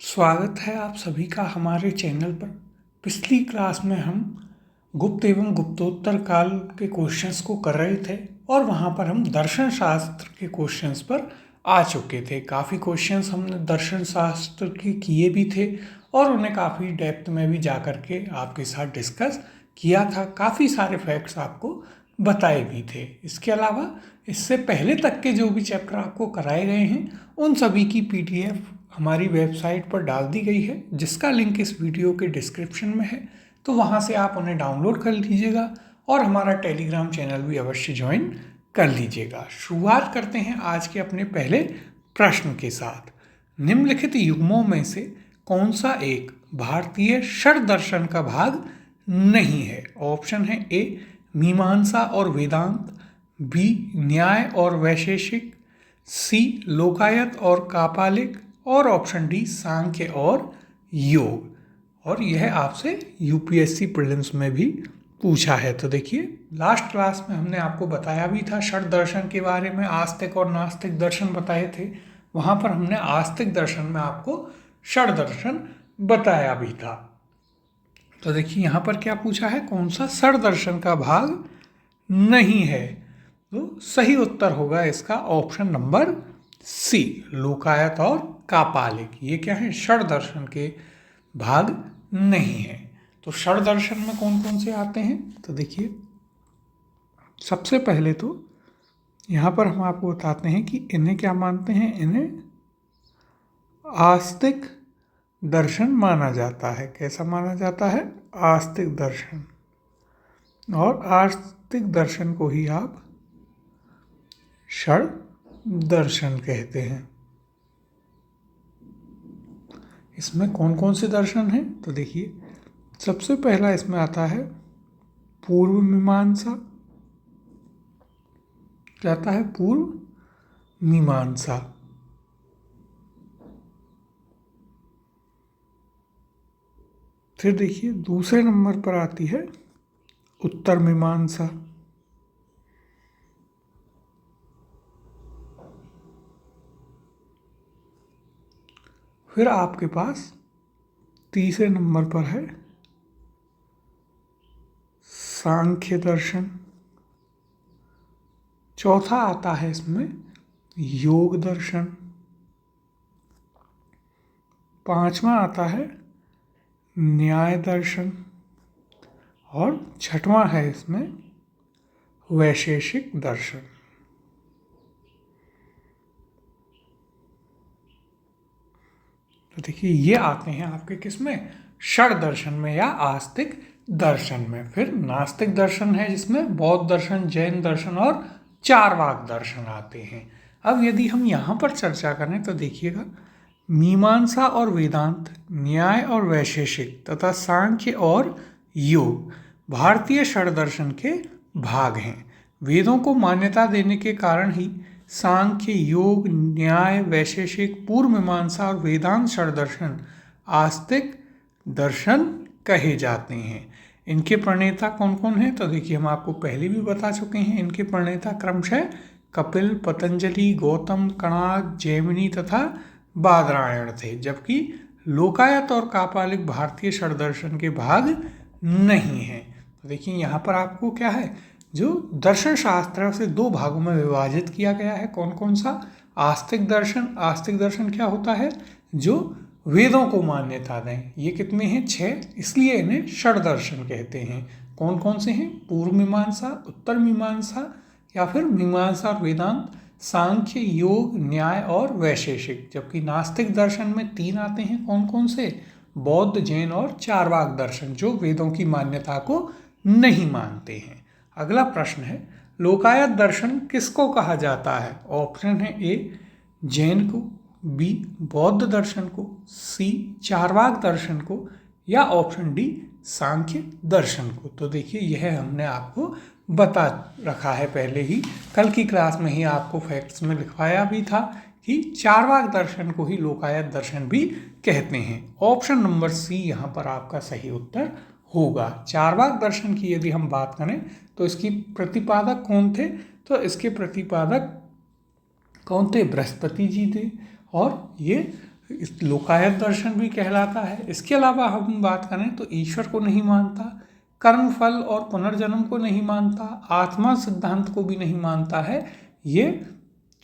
स्वागत है आप सभी का हमारे चैनल पर। पिछली क्लास में हम गुप्त एवं गुप्तोत्तर काल के क्वेश्चंस को कर रहे थे और वहाँ पर हम दर्शन शास्त्र के क्वेश्चंस पर आ चुके थे। काफ़ी क्वेश्चंस हमने दर्शन शास्त्र के किए भी थे और उन्हें काफ़ी डेप्थ में भी जा कर के आपके साथ डिस्कस किया था। काफ़ी सारे फैक्ट्स आपको बताए भी थे। इसके अलावा इससे पहले तक के जो भी चैप्टर आपको कराए गए हैं उन सभी की PDF हमारी वेबसाइट पर डाल दी गई है, जिसका लिंक इस वीडियो के डिस्क्रिप्शन में है। तो वहाँ से आप उन्हें डाउनलोड कर लीजिएगा और हमारा टेलीग्राम चैनल भी अवश्य ज्वाइन कर लीजिएगा। शुरुआत करते हैं आज के अपने पहले प्रश्न के साथ। निम्नलिखित युग्मों में से कौन सा एक भारतीय षड दर्शन का भाग नहीं है? ऑप्शन है ए मीमांसा और वेदांत, बी न्याय और वैशेषिक, सी लोकायत और कापालिक और ऑप्शन डी सांख्य और योग। और यह आपसे यूपीएससी प्रीलिम्स में भी पूछा है। तो देखिए, लास्ट क्लास में हमने आपको बताया भी था षड दर्शन के बारे में, आस्तिक और नास्तिक दर्शन बताए थे। वहाँ पर हमने आस्तिक दर्शन में आपको षड दर्शन बताया भी था। तो देखिए यहाँ पर क्या पूछा है, कौन सा षड दर्शन का भाग नहीं है? तो सही उत्तर होगा इसका ऑप्शन नंबर सी, लोकायत और कापालिक। ये क्या है, षड दर्शन के भाग नहीं है। तो षड दर्शन में कौन कौन से आते हैं? तो देखिए, सबसे पहले तो यहाँ पर हम आपको बताते हैं कि इन्हें क्या मानते हैं। इन्हें आस्तिक दर्शन माना जाता है। कैसा माना जाता है? आस्तिक दर्शन। और आस्तिक दर्शन को ही आप षड दर्शन कहते हैं। इसमें कौन कौन से दर्शन हैं? तो देखिए, सबसे पहला इसमें आता है पूर्व मीमांसा। क्या आता है? पूर्व मीमांसा। फिर देखिए, दूसरे नंबर पर आती है उत्तर मीमांसा। फिर आपके पास तीसरे नंबर पर है सांख्य दर्शन। चौथा आता है इसमें योग दर्शन। पांचवा आता है न्याय दर्शन। और छठवां है इसमें वैशेषिक दर्शन। तो देखिए, ये आते हैं आपके किसमें? षड दर्शन में या आस्तिक दर्शन में। फिर नास्तिक दर्शन है, जिसमें बौद्ध दर्शन, जैन दर्शन और चारवाक दर्शन आते हैं। अब यदि हम यहाँ पर चर्चा करें तो देखिएगा, मीमांसा और वेदांत, न्याय और वैशेषिक तथा सांख्य और योग भारतीय षड दर्शन के भाग हैं। वेदों को मान्यता देने के कारण ही सांख्य, योग, न्याय, वैशेषिक, पूर्व मीमांसा और वेदांत षड दर्शन आस्तिक दर्शन कहे जाते हैं। इनके प्रणेता कौन कौन हैं? तो देखिए, हम आपको पहले भी बता चुके हैं। इनके प्रणेता क्रमशः कपिल, पतंजलि, गौतम, कणाद, जैमिनी तथा बादरायण थे। जबकि लोकायत और कापालिक भारतीय षड दर्शन के भाग नहीं हैं। तो देखिए, यहाँ पर आपको क्या है, जो दर्शन शास्त्र से दो भागों में विभाजित किया गया है। कौन कौन सा? आस्तिक दर्शन। आस्तिक दर्शन क्या होता है? जो वेदों को मान्यता दें। ये कितने हैं? 6, इसलिए इन्हें षड दर्शन कहते हैं। कौन कौन से हैं? पूर्व मीमांसा, उत्तर मीमांसा या फिर मीमांसा और वेदांत, सांख्य, योग, न्याय और वैशेषिक। जबकि नास्तिक दर्शन में 3 आते हैं। कौन कौन से? बौद्ध, जैन और चारवाक दर्शन, जो वेदों की मान्यता को नहीं मानते हैं। अगला प्रश्न है, लोकायत दर्शन किसको कहा जाता है? ऑप्शन है ए जैन को, बी बौद्ध दर्शन को, सी चारवाक दर्शन को या ऑप्शन डी सांख्य दर्शन को। तो देखिए, यह हमने आपको बता रखा है पहले ही। कल की क्लास में ही आपको फैक्ट्स में लिखवाया भी था कि चारवाक दर्शन को ही लोकायत दर्शन भी कहते हैं। ऑप्शन नंबर सी यहाँ पर आपका सही उत्तर होगा। चारवाक दर्शन की यदि हम बात करें तो इसकी प्रतिपादक कौन थे? तो इसके प्रतिपादक कौन थे? बृहस्पति जी थे। और ये लोकायत दर्शन भी कहलाता है। इसके अलावा हम बात करें तो ईश्वर को नहीं मानता, कर्म फल और पुनर्जन्म को नहीं मानता, आत्मा सिद्धांत को भी नहीं मानता है। ये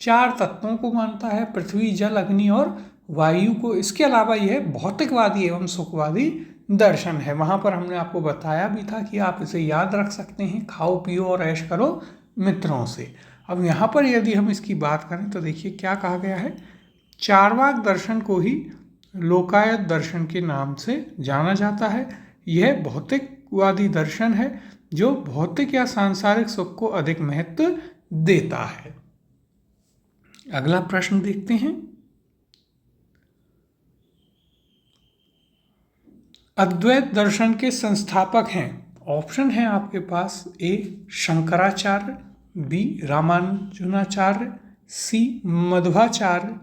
4 तत्वों को मानता है, पृथ्वी जल अग्नि और वायु को। इसके अलावा यह भौतिकवादी एवं सुखवादी दर्शन है। वहाँ पर हमने आपको बताया भी था कि आप इसे याद रख सकते हैं, खाओ पियो और ऐश करो मित्रों से। अब यहाँ पर यदि हम इसकी बात करें तो देखिए क्या कहा गया है, चार्वाक दर्शन को ही लोकायत दर्शन के नाम से जाना जाता है। यह भौतिकवादी दर्शन है जो भौतिक या सांसारिक सुख को अधिक महत्व देता है। अगला प्रश्न देखते हैं, अद्वैत दर्शन के संस्थापक हैं। ऑप्शन है आपके पास, ए शंकराचार्य, बी रामानुजाचार्य, सी मध्वाचार्य,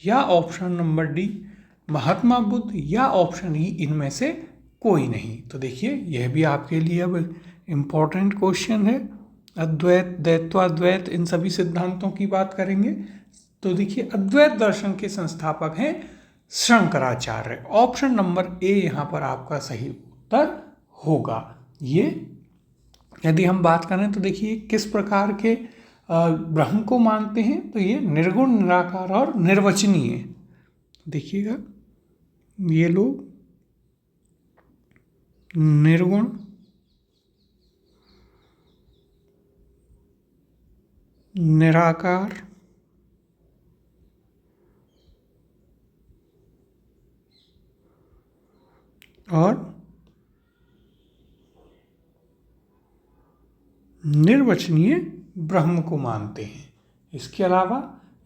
या option number D Mahatma Buddha, या ऑप्शन ई इनमें से कोई नहीं। तो देखिए यह भी आपके लिए अब इम्पोर्टेंट क्वेश्चन है। अद्वैत, द्वैत्वाद्वैत, इन सभी सिद्धांतों की बात करेंगे। तो देखिए अद्वैत दर्शन के संस्थापक हैं शंकराचार्य। ऑप्शन नंबर ए यहाँ पर आपका सही उत्तर होगा। ये यदि हम बात करें तो देखिए किस प्रकार के ब्रह्म को मानते हैं, तो ये निर्गुण, निराकार और निर्वचनीय। देखिएगा ये लोग निर्गुण, निराकार और निर्वचनीय ब्रह्म को मानते हैं। इसके अलावा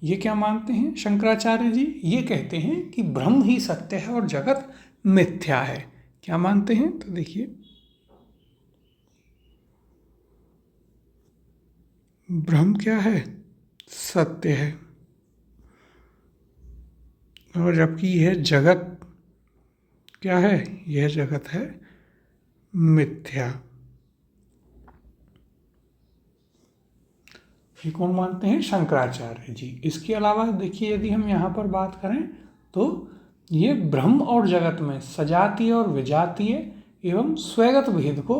ये क्या मानते हैं शंकराचार्य जी, ये कहते हैं कि ब्रह्म ही सत्य है और जगत मिथ्या है। क्या मानते हैं, तो देखिए ब्रह्म क्या है, सत्य है, और जबकि यह जगत क्या है, यह जगत है मिथ्या। ये कौन मानते हैं, शंकराचार्य जी। इसके अलावा देखिए यदि हम यहाँ पर बात करें तो ये ब्रह्म और जगत में सजातीय और विजातीय एवं स्वैगत भेद को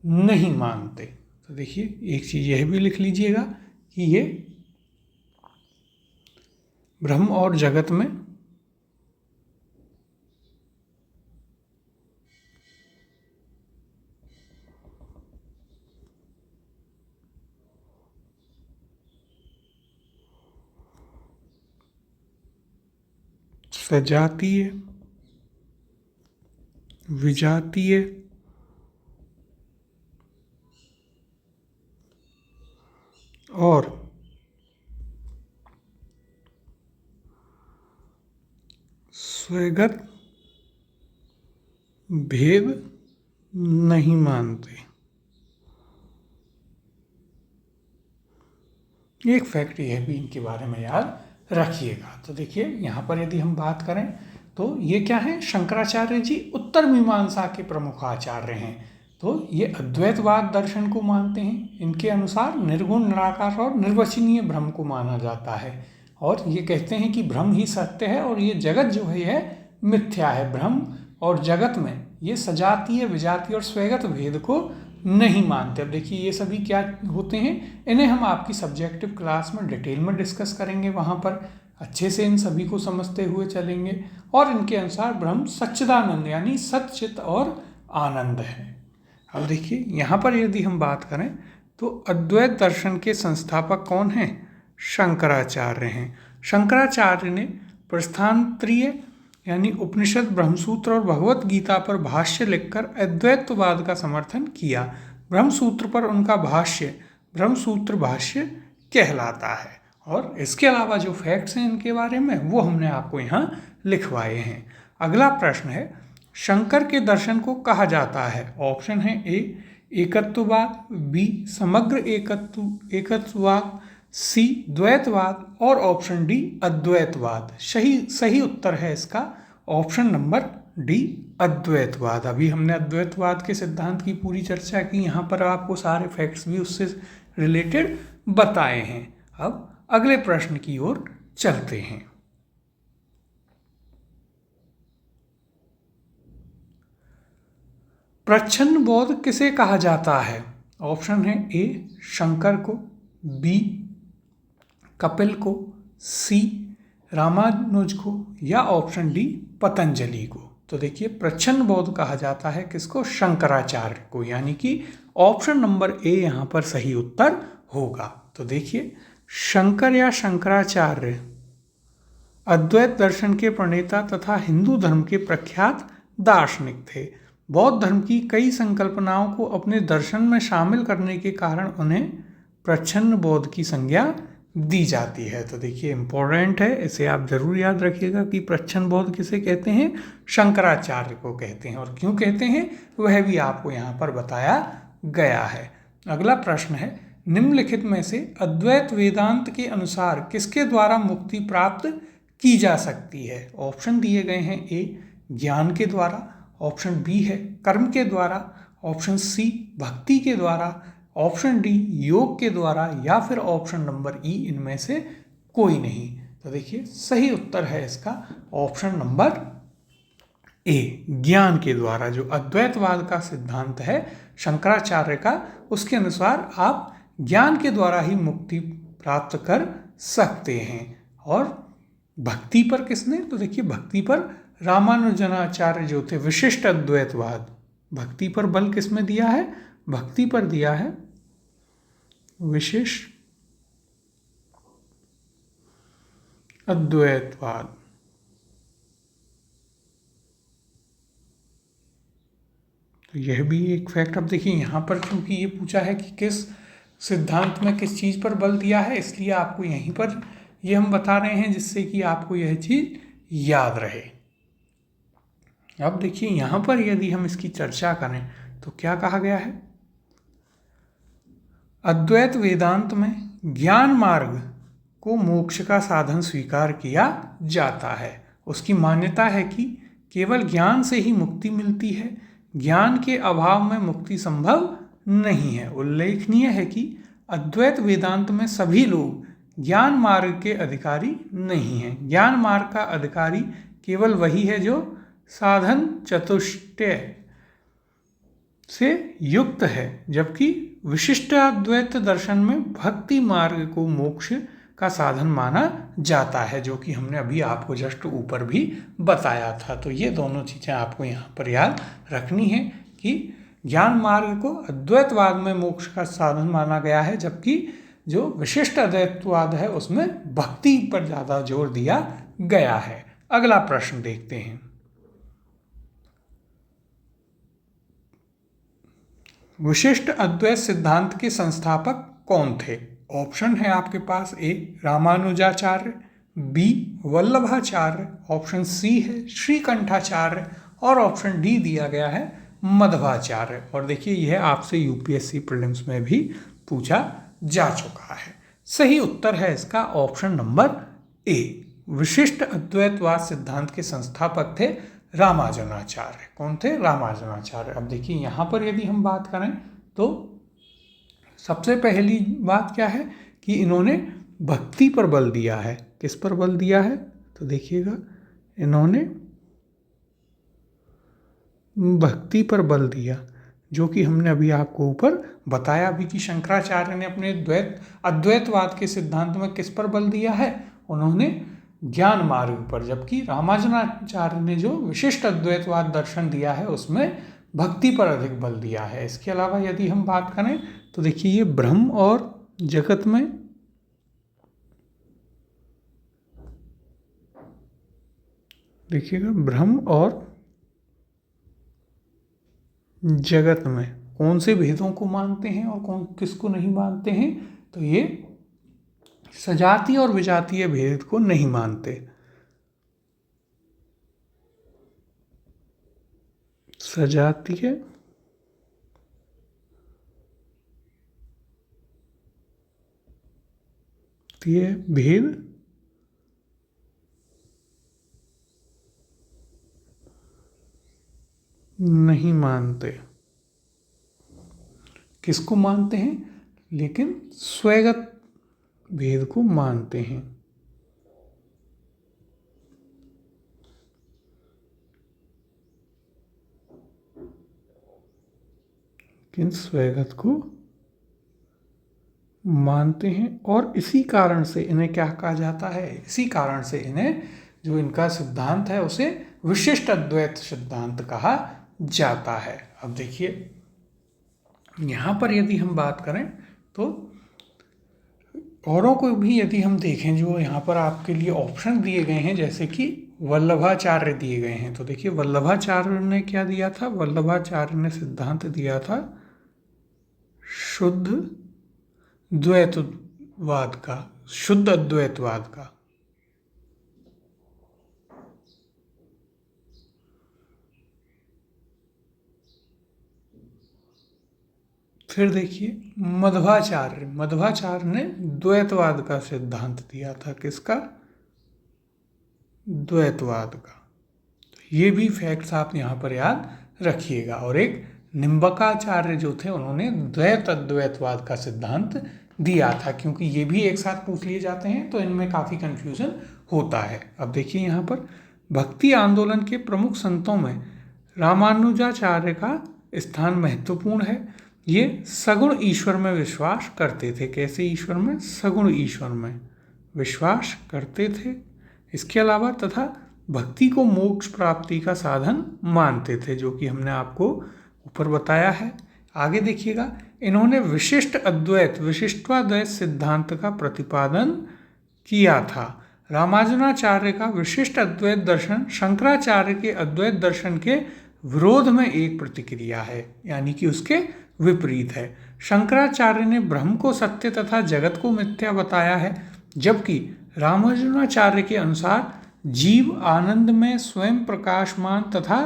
नहीं मानते। तो देखिए एक चीज़ यह भी लिख लीजिएगा कि ये ब्रह्म और जगत में सजातीय, विजातीय और स्वैगत भेद नहीं मानते। एक फैक्ट यह भी इनके बारे में याद रखिएगा। तो देखिए यहाँ पर यदि हम बात करें तो ये क्या है, शंकराचार्य जी उत्तर मीमांसा के प्रमुख आचार्य हैं। तो ये अद्वैतवाद दर्शन को मानते हैं। इनके अनुसार निर्गुण, निराकार और निर्वचनीय ब्रह्म को माना जाता है, और ये कहते हैं कि ब्रह्म ही सत्य है और ये जगत जो है यह मिथ्या है। ब्रह्म और जगत में ये सजातीय, विजातीय और स्वैगत भेद को नहीं मानते। अब देखिए ये सभी क्या होते हैं, इन्हें हम आपकी सब्जेक्टिव क्लास में डिटेल में डिस्कस करेंगे, वहाँ पर अच्छे से इन सभी को समझते हुए चलेंगे। और इनके अनुसार ब्रह्म सच्चिदानंद यानी सच्चित और आनंद है। अब देखिए यहाँ पर यदि हम बात करें तो अद्वैत दर्शन के संस्थापक कौन हैं, शंकराचार्य हैं। शंकराचार्य ने प्रस्थानत्रय यानी उपनिषद, ब्रह्मसूत्र और भगवत गीता पर भाष्य लिखकर अद्वैतवाद का समर्थन किया। ब्रह्मसूत्र पर उनका भाष्य ब्रह्मसूत्र भाष्य कहलाता है। और इसके अलावा जो फैक्ट्स हैं इनके बारे में वो हमने आपको यहाँ लिखवाए हैं। अगला प्रश्न है, शंकर के दर्शन को कहा जाता है। ऑप्शन है ए एकत्ववाद, बी समग्र एकत्ववाद, सी द्वैतवाद और ऑप्शन डी अद्वैतवाद। सही उत्तर है इसका ऑप्शन नंबर डी अद्वैतवाद। अभी हमने अद्वैतवाद के सिद्धांत की पूरी चर्चा की, यहाँ पर आपको सारे फैक्ट्स भी उससे रिलेटेड बताए हैं। अब अगले प्रश्न की ओर चलते हैं। प्रच्छन्न बोध किसे कहा जाता है? ऑप्शन है ए शंकर को, बी कपिल को, सी रामानुज को या ऑप्शन डी पतंजलि को। तो देखिए प्रच्छन्न बोध कहा जाता है किसको? शंकराचार्य को, यानी कि ऑप्शन नंबर ए यहाँ पर सही उत्तर होगा। तो देखिए शंकर या शंकराचार्य अद्वैत दर्शन के प्रणेता तथा हिंदू धर्म के प्रख्यात दार्शनिक थे। बौद्ध धर्म की कई संकल्पनाओं को अपने दर्शन में शामिल करने के कारण उन्हें प्रच्छन्न बोध की संज्ञा दी जाती है। तो देखिए इम्पोर्टेंट है, इसे आप जरूर याद रखिएगा कि प्रच्छन्न बोध किसे कहते हैं? शंकराचार्य को कहते हैं। और क्यों कहते हैं वह भी आपको यहाँ पर बताया गया है। अगला प्रश्न है, निम्नलिखित में से अद्वैत वेदांत के अनुसार किसके द्वारा मुक्ति प्राप्त की जा सकती है? ऑप्शन दिए गए हैं, ए ज्ञान के द्वारा, ऑप्शन बी है कर्म के द्वारा, ऑप्शन सी भक्ति के द्वारा, ऑप्शन डी योग के द्वारा या फिर ऑप्शन नंबर ई इनमें से कोई नहीं। तो देखिए सही उत्तर है इसका ऑप्शन नंबर ए ज्ञान के द्वारा। जो अद्वैतवाद का सिद्धांत है शंकराचार्य का, उसके अनुसार आप ज्ञान के द्वारा ही मुक्ति प्राप्त कर सकते हैं। और भक्ति पर किसने? तो देखिए भक्ति पर रामानुजनाचार्य जो थे, विशिष्ट अद्वैतवाद, भक्ति पर बल किसमें दिया है? भक्ति पर दिया है विशिष्ट अद्वैतवाद। तो यह भी एक फैक्ट। अब देखिए यहाँ पर क्योंकि ये पूछा है कि किस सिद्धांत में किस चीज़ पर बल दिया है, इसलिए आपको यहीं पर ये हम बता रहे हैं जिससे कि आपको यह चीज़ याद रहे। अब देखिए यहाँ पर यदि हम इसकी चर्चा करें तो क्या कहा गया है? अद्वैत वेदांत में ज्ञान मार्ग को मोक्ष का साधन स्वीकार किया जाता है। उसकी मान्यता है कि केवल ज्ञान से ही मुक्ति मिलती है, ज्ञान के अभाव में मुक्ति संभव नहीं है। उल्लेखनीय है कि अद्वैत वेदांत में सभी लोग ज्ञान मार्ग के अधिकारी नहीं हैं। ज्ञान मार्ग का अधिकारी केवल वही है जो साधन चतुष्टय से युक्त है, जबकि विशिष्ट अद्वैत दर्शन में भक्ति मार्ग को मोक्ष का साधन माना जाता है, जो कि हमने अभी आपको जस्ट ऊपर भी बताया था। तो ये दोनों चीज़ें आपको यहाँ पर याद रखनी है कि ज्ञान मार्ग को अद्वैतवाद में मोक्ष का साधन माना गया है, जबकि जो विशिष्ट अद्वैतवाद है उसमें भक्ति पर ज़्यादा जोर दिया गया है। अगला प्रश्न देखते हैं। विशिष्ट अद्वैत सिद्धांत के संस्थापक कौन थे? ऑप्शन है आपके पास, A Ramanujacharya, B Vallabhacharya, option C है श्रीकंठाचार्य और ऑप्शन डी दिया गया है मध्वाचार्य। और देखिए यह आपसे यूपीएससी प्रीलिम्स में भी पूछा जा चुका है। सही उत्तर है इसका ऑप्शन नंबर ए। विशिष्ट अद्वैतवाद सिद्धांत के संस्थापक थे रामानुजाचार्य। कौन थे? रामानुजाचार्य। अब देखिए यहाँ पर यदि हम बात करें तो सबसे पहली बात क्या है कि इन्होंने भक्ति पर बल दिया है। किस पर बल दिया है? तो देखिएगा इन्होंने भक्ति पर बल दिया, जो कि हमने अभी आपको ऊपर बताया भी कि शंकराचार्य ने अपने अद्वैतवाद के सिद्धांत में किस पर बल दिया है? उन्होंने ज्ञान मार्ग पर, जबकि रामानुजाचार्य ने जो विशिष्ट अद्वैतवाद दर्शन दिया है उसमें भक्ति पर अधिक बल दिया है। इसके अलावा यदि हम बात करें तो देखिए ये ब्रह्म और जगत में देखिएगा ब्रह्म और जगत में कौन से भेदों को मानते हैं और कौन किसको नहीं मानते हैं? तो ये सजातीय और विजातीय भेद को नहीं मानते। सजातीय भेद नहीं मानते। किसको मानते हैं? लेकिन स्वैगत भेद को मानते हैं। किन स्वैगत को मानते हैं और इसी कारण से इन्हें क्या कहा जाता है, इसी कारण से इन्हें जो इनका सिद्धांत है उसे विशिष्ट अद्वैत सिद्धांत कहा जाता है। अब देखिए यहाँ पर यदि हम बात करें तो औरों को भी यदि हम देखें, जो यहाँ पर आपके लिए ऑप्शन दिए गए हैं, जैसे कि वल्लभाचार्य दिए गए हैं, तो देखिए वल्लभाचार्य ने क्या दिया था, वल्लभाचार्य ने सिद्धांत दिया था शुद्ध द्वैतवाद का, शुद्ध अद्वैतवाद का। फिर देखिए मध्वाचार्य ने द्वैतवाद का सिद्धांत दिया था, किसका, द्वैतवाद का। ये भी फैक्ट्स आप यहाँ पर याद रखिएगा। और एक निम्बकाचार्य जो थे उन्होंने द्वैत अद्वैतवाद का सिद्धांत दिया था, क्योंकि ये भी एक साथ पूछ लिए जाते हैं तो इनमें काफ़ी कन्फ्यूजन होता है। अब देखिए यहाँ पर भक्ति आंदोलन के प्रमुख संतों में रामानुजाचार्य का स्थान महत्वपूर्ण है। ये सगुण ईश्वर में विश्वास करते थे। कैसे ईश्वर में, सगुण ईश्वर में विश्वास करते थे। इसके अलावा तथा भक्ति को मोक्ष प्राप्ति का साधन मानते थे, जो कि हमने आपको ऊपर बताया है। आगे देखिएगा, इन्होंने विशिष्ट अद्वैत, विशिष्टाद्वैत सिद्धांत का प्रतिपादन किया था। रामानुजाचार्य का विशिष्ट अद्वैत दर्शन शंकराचार्य के अद्वैत दर्शन के विरोध में एक प्रतिक्रिया है, यानी कि उसके विपरीत है। शंकराचार्य ने ब्रह्म को सत्य तथा जगत को मिथ्या बताया है, जबकि रामानुजाचार्य के अनुसार जीव आनंद में स्वयं प्रकाशमान तथा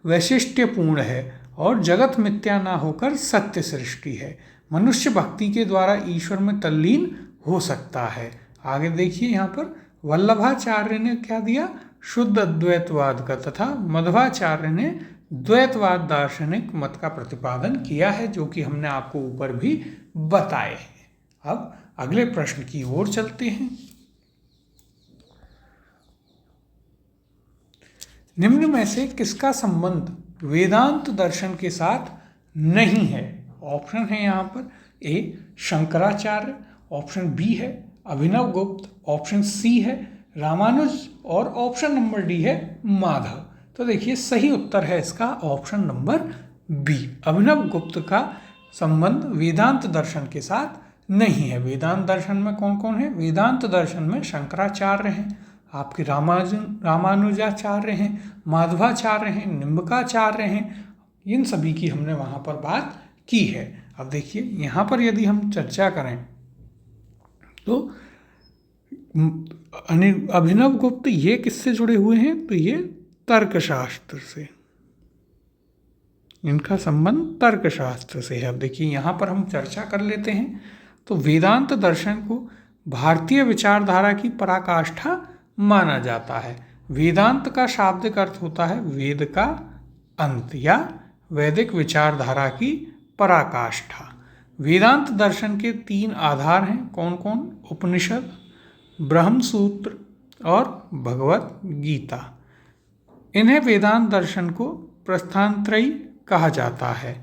वैशिष्ट्यपूर्ण है और जगत मिथ्या ना होकर सत्य सृष्टि है। मनुष्य भक्ति के द्वारा ईश्वर में तल्लीन हो सकता है। आगे देखिए यहाँ पर वल्लभाचार्य ने क्या दिया, शुद्ध अद्वैतवाद का, तथा मध्वाचार्य ने द्वैतवाद दार्शनिक मत का प्रतिपादन किया है, जो कि हमने आपको ऊपर भी बताए हैं। अब अगले प्रश्न की ओर चलते हैं। निम्न में से किसका संबंध वेदांत दर्शन के साथ नहीं है। ऑप्शन है यहाँ पर ए शंकराचार्य, ऑप्शन बी है अभिनव गुप्त, ऑप्शन सी है रामानुज और ऑप्शन नंबर डी है माधव। तो देखिए सही उत्तर है इसका ऑप्शन नंबर बी, अभिनव गुप्त का संबंध वेदांत दर्शन के साथ नहीं है। वेदांत दर्शन में कौन कौन है, वेदांत दर्शन में शंकराचार्य हैं, आपके रामानुजाचार्य हैं, माधवाचार्य हैं, निम्बकाचार्य हैं, इन सभी की हमने वहाँ पर बात की है। अब देखिए यहाँ पर यदि हम चर्चा करें तो अभिनव गुप्त ये किससे जुड़े हुए हैं, तो ये तर्कशास्त्र से, इनका संबंध तर्कशास्त्र से है। अब देखिए यहाँ पर हम चर्चा कर लेते हैं। तो वेदांत दर्शन को भारतीय विचारधारा की पराकाष्ठा माना जाता है। वेदांत का शाब्दिक अर्थ होता है वेद का अंत या वैदिक विचारधारा की पराकाष्ठा। वेदांत दर्शन के 3 आधार हैं, कौन कौन, उपनिषद, ब्रह्मसूत्र और भगवत गीता। इन्हें वेदांत दर्शन को प्रस्थानत्रयी कहा जाता है।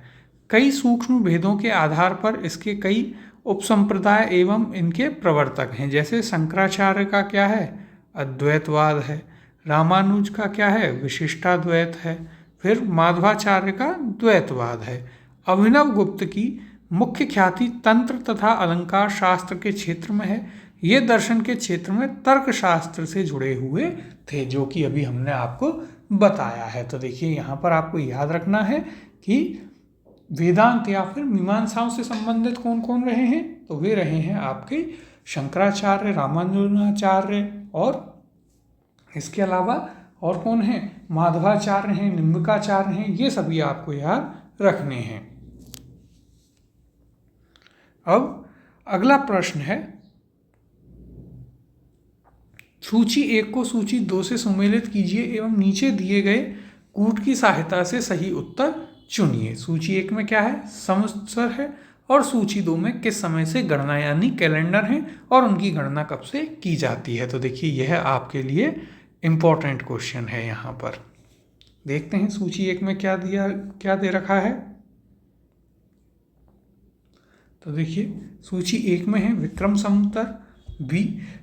कई सूक्ष्म भेदों के आधार पर इसके कई उपसंप्रदाय एवं इनके प्रवर्तक हैं। जैसे शंकराचार्य का क्या है, अद्वैतवाद है, रामानुज का क्या है, विशिष्टाद्वैत है, फिर माधवाचार्य का द्वैतवाद है। अभिनव गुप्त की मुख्य ख्याति तंत्र तथा अलंकार शास्त्र के क्षेत्र में है। ये दर्शन के क्षेत्र में तर्कशास्त्र से जुड़े हुए थे, जो कि अभी हमने आपको बताया है। तो देखिए यहाँ पर आपको याद रखना है कि वेदांत या फिर मीमांसाओं से संबंधित कौन कौन रहे हैं, तो वे रहे हैं आपके शंकराचार्य, रामानुजाचार्य और इसके अलावा और कौन हैं, माधवाचार्य हैं, निम्बकाचार्य हैं, ये सभी आपको याद रखने हैं। अब अगला प्रश्न है, सूची 1 को सूची 2 से सुमेलित कीजिए एवं नीचे दिए गए कूट की सहायता से सही उत्तर चुनिए। सूची 1 में क्या है, संवत्सर है, और सूची 2 में किस समय से गणना यानी कैलेंडर है और उनकी गणना कब से की जाती है। तो देखिए यह आपके लिए इम्पोर्टेंट क्वेश्चन है। यहाँ पर देखते हैं सूची 1 में क्या दे रखा है। तो देखिए सूची 1 में है विक्रम संवत्सर, बी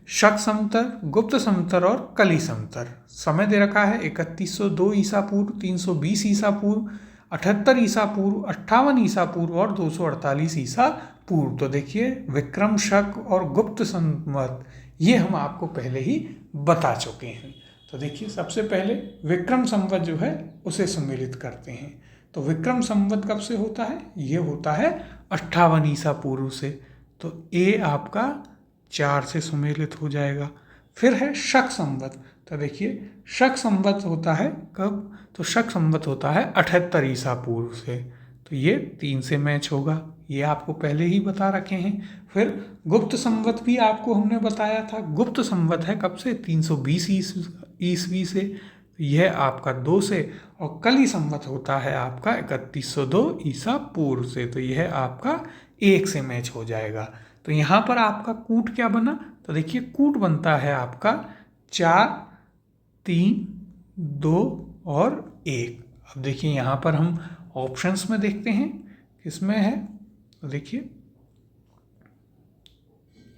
शक संवत्सर, गुप्त संवत्सर और कली संवत्सर। समय दे रखा है 3102 ईसा पूर्व, 320 ईसा पूर्व, 78 ईसा पूर्व, 58 ईसा पूर्व और 248 ईसा पूर्व। तो देखिए विक्रम, शक और गुप्त संवत ये हम आपको पहले ही बता चुके हैं। तो देखिए सबसे पहले विक्रम संवत जो है उसे सम्मिलित करते हैं। तो विक्रम संवत कब से होता है? ये होता है 58 ईसा पूर्व से। तो ए आपका 4 से सम्मिलित हो जाएगा। फिर है शक संवत। तो देखिए शक संवत होता है कब? तो शक संवत होता है 78 ईसा पूर्व से। तो ये 3 से मैच होगा, ये आपको पहले ही बता रखे हैं। फिर गुप्त संवत भी आपको हमने बताया था। गुप्त संवत है कब से? 320 ईस्वी से। यह आपका 2 से। और कली संवत होता है आपका 3102 ईसा पूर्व से। तो यह आपका 1 से मैच हो जाएगा। तो यहाँ पर आपका कूट क्या बना? तो देखिए कूट बनता है आपका 4, 3, 2 और 1। अब देखिए यहाँ पर हम ऑप्शंस में देखते हैं किसमें है। तो देखिए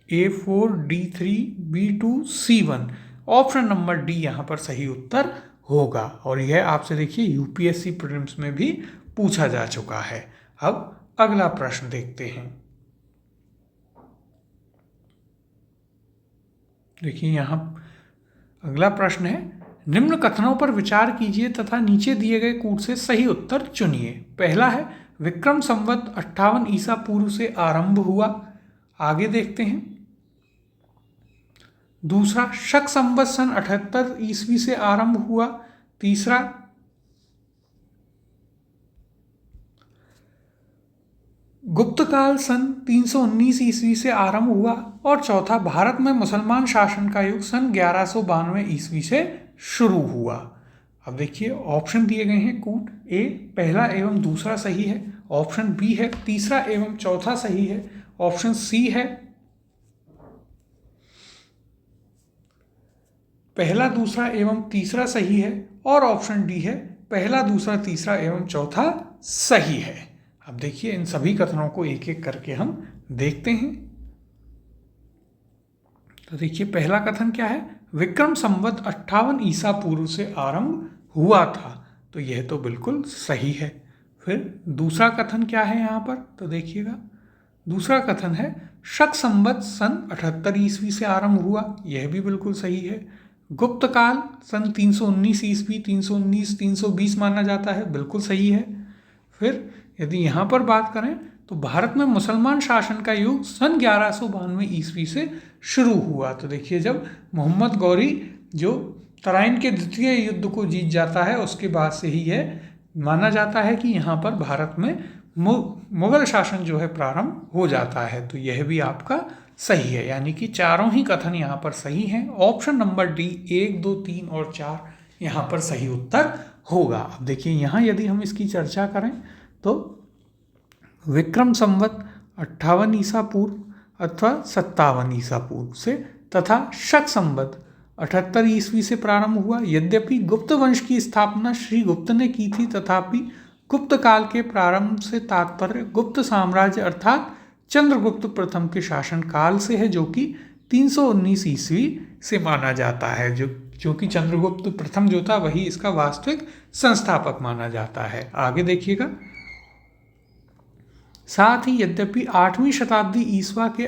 A4, D3, B2, C1। Option number D यहाँ पर सही उत्तर होगा। और यह आपसे देखिए यूपीएससी प्रीलिम्स में भी पूछा जा चुका है। अब अगला प्रश्न देखते हैं। देखिए यहाँ अगला प्रश्न है, निम्न कथनों पर विचार कीजिए तथा नीचे दिए गए कूट से सही उत्तर चुनिए। पहला है विक्रम संवत 58 ईसा पूर्व से आरंभ हुआ। आगे देखते हैं। दूसरा शक संवत सन 78 ईस्वी से आरंभ हुआ। तीसरा गुप्त काल सन 319 ईस्वी से आरंभ हुआ। और चौथा भारत में मुसलमान शासन का युग सन 1192 ईस्वी से शुरू हुआ। अब देखिए ऑप्शन दिए गए हैं कूट। ए पहला एवं दूसरा सही है। ऑप्शन बी है तीसरा एवं चौथा सही है। ऑप्शन सी है पहला, दूसरा एवं तीसरा सही है। और ऑप्शन डी है पहला, दूसरा, तीसरा एवं चौथा सही है। अब देखिए इन सभी कथनों को एक एक करके हम देखते हैं। तो देखिए पहला कथन क्या है? विक्रम संवत 58 ईसा पूर्व से आरंभ हुआ था। तो यह तो बिल्कुल सही है। फिर दूसरा कथन क्या है यहाँ पर? तो देखिएगा दूसरा कथन है शक संवत सन 78 ईस्वी से आरंभ हुआ। यह भी बिल्कुल सही है। गुप्त काल सन 319 ईस्वी, 319, 320 माना जाता है, बिल्कुल सही है। फिर यदि यहाँ पर बात करें तो भारत में मुसलमान शासन का युग सन 1192 ईस्वी से शुरू हुआ। तो देखिए जब मोहम्मद गौरी जो तराइन के द्वितीय युद्ध को जीत जाता है उसके बाद से ही यह माना जाता है कि यहाँ पर भारत में मुगल शासन जो है प्रारंभ हो जाता है। तो यह भी आपका सही है, यानी कि चारों ही कथन यहाँ पर सही हैं। ऑप्शन नंबर डी 1, 2, 3 और 4 यहाँ पर सही उत्तर होगा। अब देखिए यहाँ यदि हम इसकी चर्चा करें तो विक्रम संवत 58 ईसा पूर्व अथवा 57 ईसा पूर्व से तथा शक संवत 78 ईस्वी से प्रारंभ हुआ। यद्यपि गुप्त वंश की स्थापना श्री गुप्त ने की थी, तथापि गुप्त काल के प्रारंभ से तात्पर्य गुप्त साम्राज्य अर्थात चंद्रगुप्त प्रथम के शासन काल से है, जो कि 319 ईस्वी से माना जाता है। जो कि चंद्रगुप्त प्रथम जो था वही इसका वास्तविक संस्थापक माना जाता है। आगे देखिएगा। साथ ही यद्यपि 8वीं शताब्दी ईस्वा के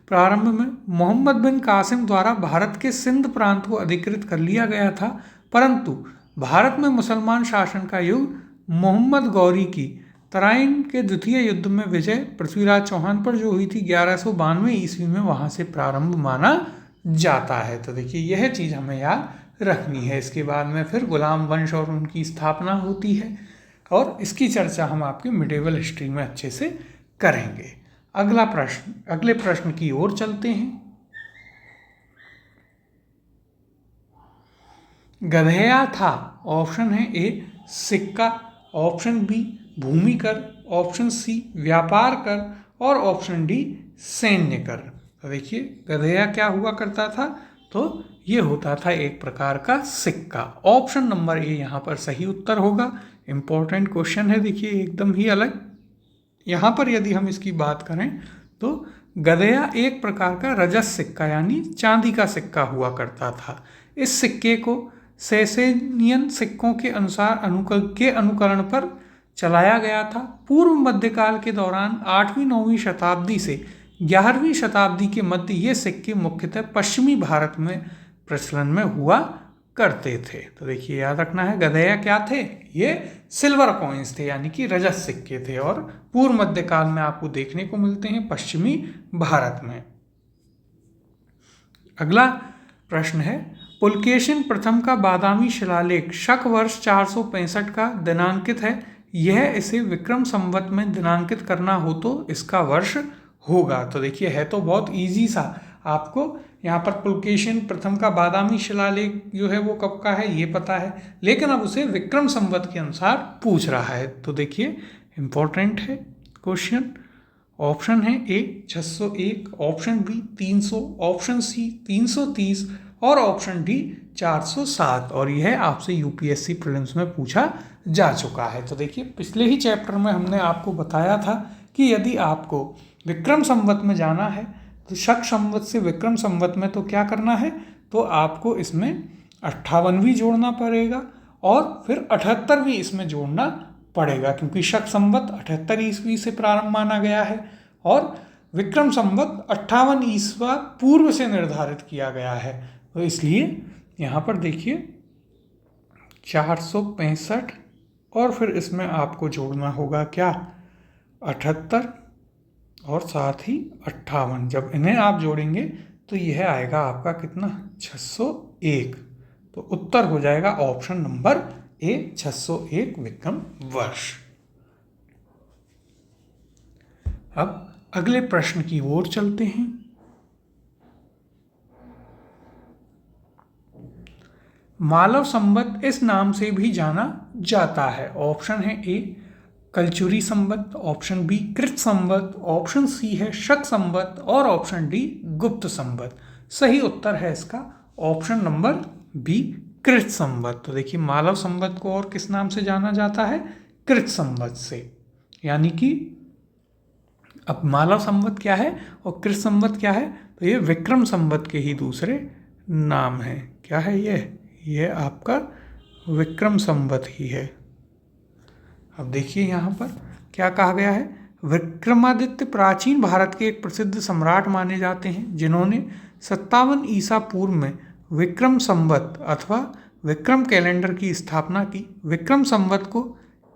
प्रारंभ में मोहम्मद बिन कासिम द्वारा भारत के सिंध प्रांत को अधिकृत कर लिया गया था, परंतु भारत में मुसलमान शासन का युग मोहम्मद गौरी की तराइन के द्वितीय युद्ध में विजय पृथ्वीराज चौहान पर जो हुई थी 1192 ईस्वी में, वहां से प्रारंभ माना जाता है। तो देखिए यह चीज़ हमें याद रखनी है। इसके बाद में फिर गुलाम वंश और उनकी स्थापना होती है और इसकी चर्चा हम आपके मिडेवल हिस्ट्री में अच्छे से करेंगे। अगले प्रश्न की ओर चलते हैं। गधेया था। ऑप्शन है ए सिक्का, ऑप्शन बी भूमि कर, ऑप्शन सी व्यापार कर और ऑप्शन डी सैन्य कर। तो देखिए गधेया क्या हुआ करता था? तो ये होता था एक प्रकार का सिक्का। ऑप्शन नंबर ए यहाँ पर सही उत्तर होगा। इम्पोर्टेंट क्वेश्चन है, देखिए एकदम ही अलग। यहाँ पर यदि हम इसकी बात करें तो गधेया एक प्रकार का रजत सिक्का यानी चांदी का सिक्का हुआ करता था। इस सिक्के को सेसेनियन सिक्कों के अनुकरण पर चलाया गया था। पूर्व मध्यकाल के दौरान 8वीं-9वीं शताब्दी से 11वीं शताब्दी के मध्य ये सिक्के मुख्यतः पश्चिमी भारत में प्रचलन में हुआ करते थे। तो देखिए याद रखना है, गधेया क्या थे? ये सिल्वर कॉइन्स थे यानी कि रजत सिक्के थे और पूर्व मध्यकाल में आपको देखने को मिलते हैं पश्चिमी भारत में। अगला प्रश्न है, पुलकेशिन प्रथम का बादामी शिलालेख शक वर्ष 465 का दिनांकित है। यह इसे विक्रम संवत में दिनांकित करना हो तो इसका वर्ष होगा। तो देखिए है तो बहुत इजी सा, आपको यहाँ पर पुलकेशिन प्रथम का बादामी शिलालेख जो है वो कब का है ये पता है, लेकिन अब उसे विक्रम संवत के अनुसार पूछ रहा है। तो देखिए इम्पोर्टेंट है क्वेश्चन। ऑप्शन है ए 601, ऑप्शन बी 300, ऑप्शन सी 330 और ऑप्शन डी 407। और यह आपसे यूपीएससी प्रीलिम्स में पूछा जा चुका है। तो देखिए पिछले ही चैप्टर में हमने आपको बताया था कि यदि आपको विक्रम संवत में जाना है तो शक संवत से विक्रम संवत में तो क्या करना है, तो आपको इसमें 58वीं जोड़ना पड़ेगा और फिर 78वीं इसमें जोड़ना पड़ेगा, क्योंकि शक संवत 78 ईस्वी से प्रारंभ माना गया है और विक्रम संवत 58 ईस्वा पूर्व से निर्धारित किया गया है। तो इसलिए यहाँ पर देखिए 465 और फिर इसमें आपको जोड़ना होगा क्या 78 और साथ ही 58। जब इन्हें आप जोड़ेंगे तो यह आएगा आपका कितना 601। तो उत्तर हो जाएगा ऑप्शन नंबर ए 601 विक्रम वर्ष। अब अगले प्रश्न की ओर चलते हैं। मालव संवत इस नाम से भी जाना जाता है। ऑप्शन है ए कलचुरी संवत, ऑप्शन बी कृत संवत, ऑप्शन सी है शक संवत और ऑप्शन डी गुप्त संवत। सही उत्तर है इसका ऑप्शन नंबर बी कृत संवत। तो देखिए मालव संवत को और किस नाम से जाना जाता है? कृत संवत से। यानी कि अब मालव संवत क्या है और कृत संवत क्या है? तो ये विक्रम संवत के ही दूसरे नाम है। क्या है ये आपका विक्रम संवत ही है। अब देखिए यहाँ पर क्या कहा गया है, विक्रमादित्य प्राचीन भारत के एक प्रसिद्ध सम्राट माने जाते हैं जिन्होंने 57 ईसा पूर्व में विक्रम संवत अथवा विक्रम कैलेंडर की स्थापना की। विक्रम संवत को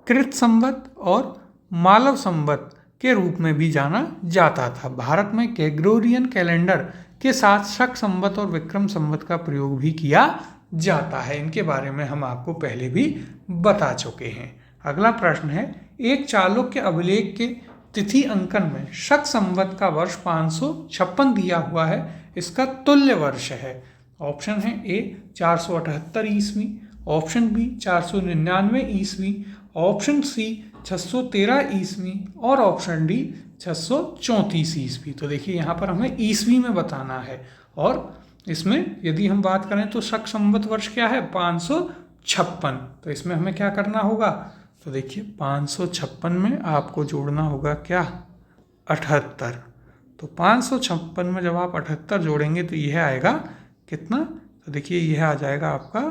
कृत संवत और मालव संवत के रूप में भी जाना जाता था। भारत में ग्रेगोरियन कैलेंडर के साथ शक संवत और विक्रम संवत का प्रयोग भी किया जाता है। इनके बारे में हम आपको पहले भी बता चुके हैं। अगला प्रश्न है, एक चालुक्य अभिलेख के तिथि अंकन में शक संवत का वर्ष 556 दिया हुआ है, इसका तुल्य वर्ष है। ऑप्शन है ए 478 ईस्वी, ऑप्शन बी 499 ईस्वी, ऑप्शन सी 613 ईस्वी और ऑप्शन डी 634 ईस्वी। तो देखिए यहाँ पर हमें ईस्वी में बताना है और इसमें यदि हम बात करें तो शक संवत वर्ष क्या है 556। तो इसमें हमें क्या करना होगा, तो देखिए 556 में आपको जोड़ना होगा क्या 78। तो 556 में जब आप 78 जोड़ेंगे तो यह आएगा कितना, तो देखिए यह आ जाएगा आपका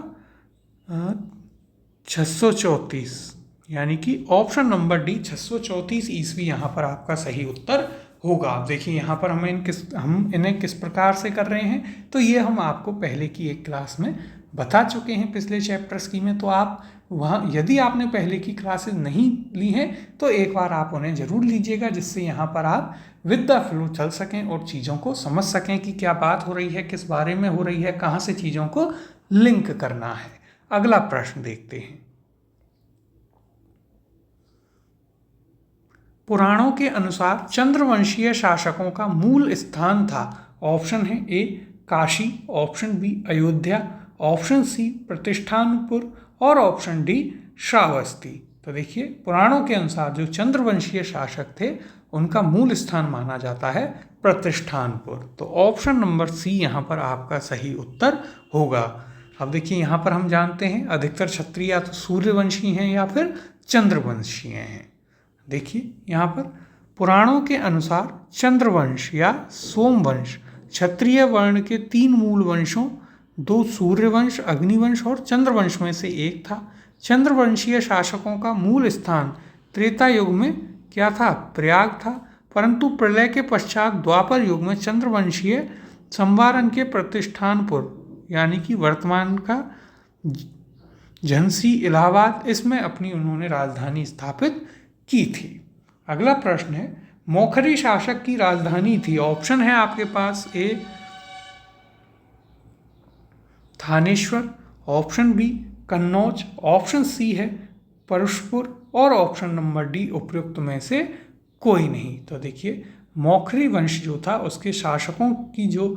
634। यानी कि ऑप्शन नंबर डी 634 ईस्वी यहाँ पर आपका सही उत्तर होगा। आप देखिए यहाँ पर हम इन्हें किस प्रकार से कर रहे हैं, तो ये हम आपको पहले की एक क्लास में बता चुके हैं पिछले चैप्टर्स की में। तो आप वहाँ यदि आपने पहले की क्लासेस नहीं ली हैं तो एक बार आप उन्हें ज़रूर लीजिएगा, जिससे यहाँ पर आप विद द फ्लो चल सकें और चीज़ों को समझ सकें कि क्या बात हो रही है, किस बारे में हो रही है, कहाँ से चीज़ों को लिंक करना है। अगला प्रश्न देखते हैं। पुराणों के अनुसार चंद्रवंशीय शासकों का मूल स्थान था। ऑप्शन है A Kashi, option B Ayodhya, option C Pratishthanpur और ऑप्शन डी श्रावस्ती। तो देखिए पुराणों के अनुसार जो चंद्रवंशीय शासक थे उनका मूल स्थान माना जाता है प्रतिष्ठानपुर। तो ऑप्शन नंबर सी यहाँ पर आपका सही उत्तर होगा। अब देखिए यहाँ पर हम जानते हैं अधिकतर क्षत्रिय या तो सूर्यवंशी हैं या फिर चंद्रवंशीय हैं। देखिए यहाँ पर पुराणों के अनुसार चंद्रवंश या सोमवंश क्षत्रिय वर्ण के 3 मूल वंशों, 2 सूर्यवंश, अग्निवंश और चंद्रवंश में से एक था। चंद्रवंशीय शासकों का मूल स्थान त्रेता युग में क्या था? प्रयाग था। परंतु प्रलय के पश्चात द्वापर युग में चंद्रवंशीय संवारन के प्रतिष्ठानपुर यानी कि वर्तमान का झांसी, इलाहाबाद, इसमें अपनी उन्होंने राजधानी स्थापित की थी। अगला प्रश्न है, मौखरी शासक की राजधानी थी। ऑप्शन है आपके पास A Thaneshwar, option B Kannauj, option C है परशुपुर और ऑप्शन नंबर डी उपयुक्त में से कोई नहीं। तो देखिए मौखरी वंश जो था उसके शासकों की जो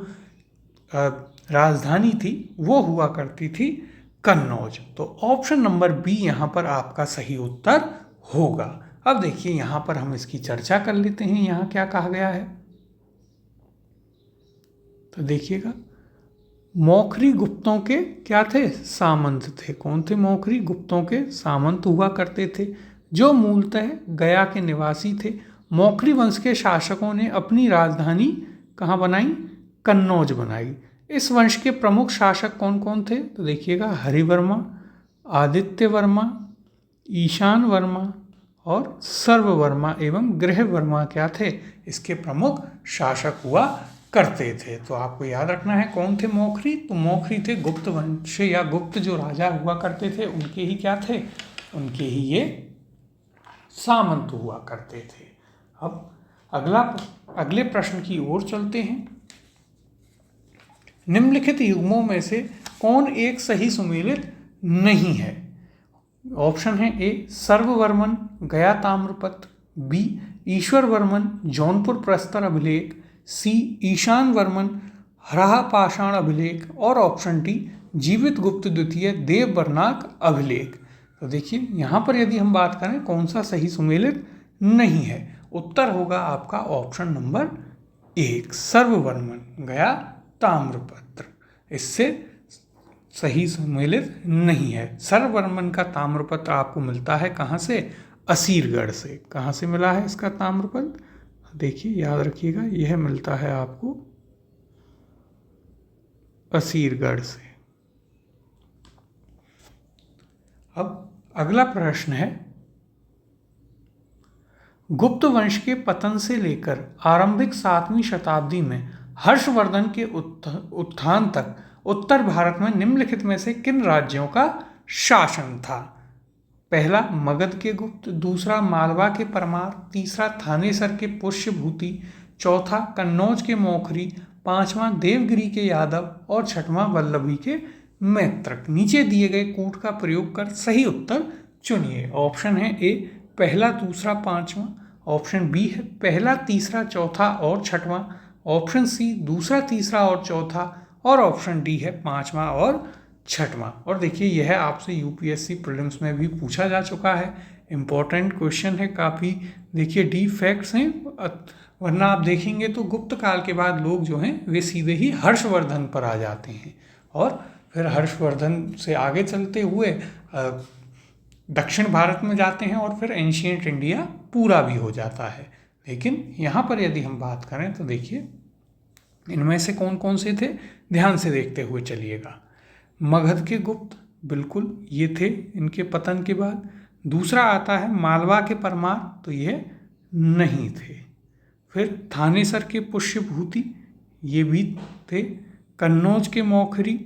राजधानी थी वो हुआ करती थी कन्नौज। तो ऑप्शन नंबर बी यहाँ पर आपका सही उत्तर होगा। अब देखिए यहाँ पर हम इसकी चर्चा कर लेते हैं, यहाँ क्या कहा गया है। तो देखिएगा, मौखरी गुप्तों के क्या थे? सामंत थे। कौन थे? मौखरी गुप्तों के सामंत हुआ करते थे, जो मूलतः गया के निवासी थे। मौखरी वंश के शासकों ने अपनी राजधानी कहाँ बनाई? कन्नौज बनाई। इस वंश के प्रमुख शासक कौन कौन थे? तो देखिएगा, हरिवर्मा, आदित्य वर्मा, ईशान वर्मा और सर्ववर्मा एवं गृहवर्मा क्या थे? इसके प्रमुख शासक हुआ करते थे। तो आपको याद रखना है कौन थे मौखरी? तो मौखरी थे गुप्त वंश या गुप्त जो राजा हुआ करते थे उनके ही क्या थे? उनके ही ये सामंत हुआ करते थे। अब अगले प्रश्न की ओर चलते हैं। निम्नलिखित युग्मों में से कौन एक सही सुमेलित नहीं है? ऑप्शन है ए सर्ववर्मन गया ताम्रपत्र, बी ईश्वर वर्मन जौनपुर प्रस्तर अभिलेख, सी ईशान वर्मन हराहा पाषाण अभिलेख और ऑप्शन डी जीवित गुप्त द्वितीय देवबर्नाक अभिलेख। तो देखिए यहाँ पर यदि हम बात करें कौन सा सही सुमेलित नहीं है, उत्तर होगा आपका ऑप्शन नंबर 1 सर्ववर्मन गया ताम्रपत्र। इससे सही सुमेलित नहीं है। सर्ववर्मन का ताम्रपत्र आपको मिलता है कहाँ से? असीरगढ़ से। कहाँ से मिला है इसका ताम्रपत्र? देखिए याद रखिएगा, यह मिलता है आपको असीरगढ़ से। अब अगला प्रश्न है, गुप्त वंश के पतन से लेकर आरंभिक 7वीं शताब्दी में हर्षवर्धन के उत्थान तक उत्तर भारत में निम्नलिखित में से किन राज्यों का शासन था? पहला मगध के गुप्त, दूसरा मालवा के परमार, तीसरा थानेसर के पुष्यभूति, चौथा कन्नौज के मौखरी, पांचवा देवगिरी के यादव और छठवां वल्लभी के मैत्रक। नीचे दिए गए कूट का प्रयोग कर सही उत्तर चुनिए। ऑप्शन है ए पहला, दूसरा, पांचवा, ऑप्शन बी है पहला, तीसरा, चौथा और छठवां, ऑप्शन सी दूसरा, तीसरा और चौथा और ऑप्शन डी है पांचवा और छठवां। और देखिए यह आपसे यूपीएससी प्रीलिम्स में भी पूछा जा चुका है, इम्पोर्टेंट क्वेश्चन है काफ़ी। देखिए डीप फैक्ट्स हैं, वरना आप देखेंगे तो गुप्त काल के बाद लोग जो हैं वे सीधे ही हर्षवर्धन पर आ जाते हैं और फिर हर्षवर्धन से आगे चलते हुए दक्षिण भारत में जाते हैं और फिर एंशिएंट इंडिया पूरा भी हो जाता है। लेकिन यहाँ पर यदि हम बात करें तो देखिए इनमें से कौन कौन से थे, ध्यान से देखते हुए चलिएगा। मगध के गुप्त, बिल्कुल ये थे इनके पतन के बाद। दूसरा आता है मालवा के परमार, तो ये नहीं थे। फिर थानेसर के पुष्यभूति, ये भी थे। कन्नौज के मौखरी,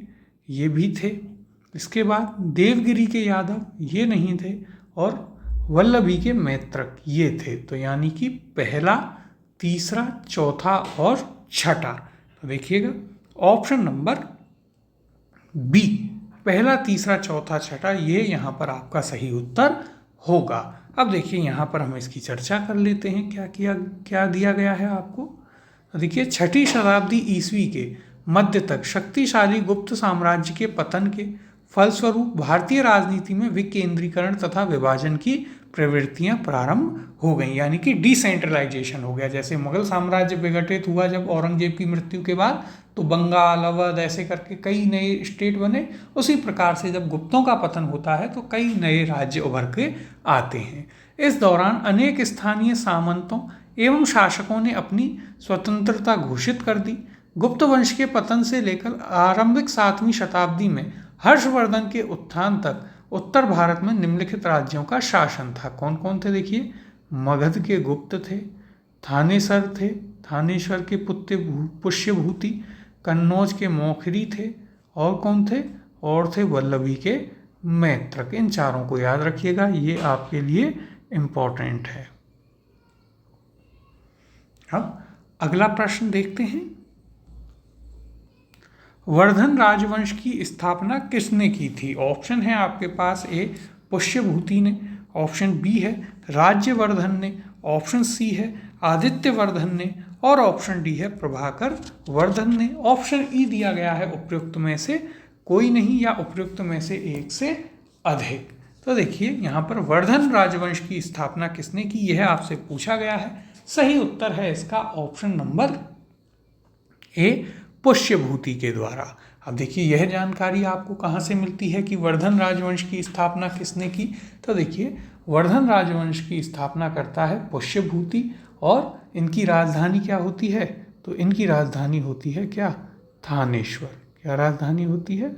ये भी थे। इसके बाद देवगिरी के यादव, ये नहीं थे। और वल्लभी के मैत्रक, ये थे। तो यानी कि पहला, तीसरा, चौथा और छठा। तो देखिएगा ऑप्शन नंबर बी पहला, तीसरा, चौथा, छठा, ये यहाँ पर आपका सही उत्तर होगा। अब देखिए यहाँ पर हम इसकी चर्चा कर लेते हैं, क्या दिया गया है आपको। तो देखिए 6वीं शताब्दी ईस्वी के मध्य तक शक्तिशाली गुप्त साम्राज्य के पतन के फलस्वरूप भारतीय राजनीति में विकेंद्रीकरण तथा विभाजन की प्रवृत्तियां प्रारंभ हो गई, यानी कि डिसेंट्रलाइजेशन हो गया। जैसे मुगल साम्राज्य विघटित हुआ जब औरंगजेब की मृत्यु के बाद, तो बंगाल, अवध ऐसे करके कई नए स्टेट बने। उसी प्रकार से जब गुप्तों का पतन होता है तो कई नए राज्य उभर के आते हैं। इस दौरान अनेक स्थानीय सामंतों एवं शासकों ने अपनी स्वतंत्रता घोषित कर दी। गुप्त वंश के पतन से लेकर आरंभिक 7वीं शताब्दी में हर्षवर्धन के उत्थान तक उत्तर भारत में निम्नलिखित राज्यों का शासन था। कौन कौन थे देखिए, मगध के गुप्त थे, थानेसर थे, थानेश्वर के पुष्यभूति, कन्नौज के मौखरी थे, और कौन थे, और थे वल्लभी के मैत्रक। इन चारों को याद रखिएगा, ये आपके लिए इम्पोर्टेंट है। अब अगला प्रश्न देखते हैं, वर्धन राजवंश की स्थापना किसने की थी? ऑप्शन है आपके पास, ए पुष्यभूति ने, ऑप्शन बी है राज्यवर्धन ने, ऑप्शन सी है आदित्यवर्धन ने, और ऑप्शन डी है प्रभाकर वर्धन ने। ऑप्शन ई दिया गया है उपयुक्त में से कोई नहीं या उपयुक्त में से एक से अधिक। तो देखिए यहाँ पर वर्धन राजवंश की स्थापना किसने की, यह आपसे पूछा गया है। सही उत्तर है इसका ऑप्शन नंबर ए, पुष्यभूति के द्वारा। अब देखिए यह जानकारी आपको कहाँ से मिलती है कि वर्धन राजवंश की स्थापना किसने की? तो देखिए वर्धन राजवंश की स्थापना करता है पुष्यभूति, और इनकी राजधानी क्या होती है? तो इनकी राजधानी होती है क्या? थानेश्वर। क्या राजधानी होती है?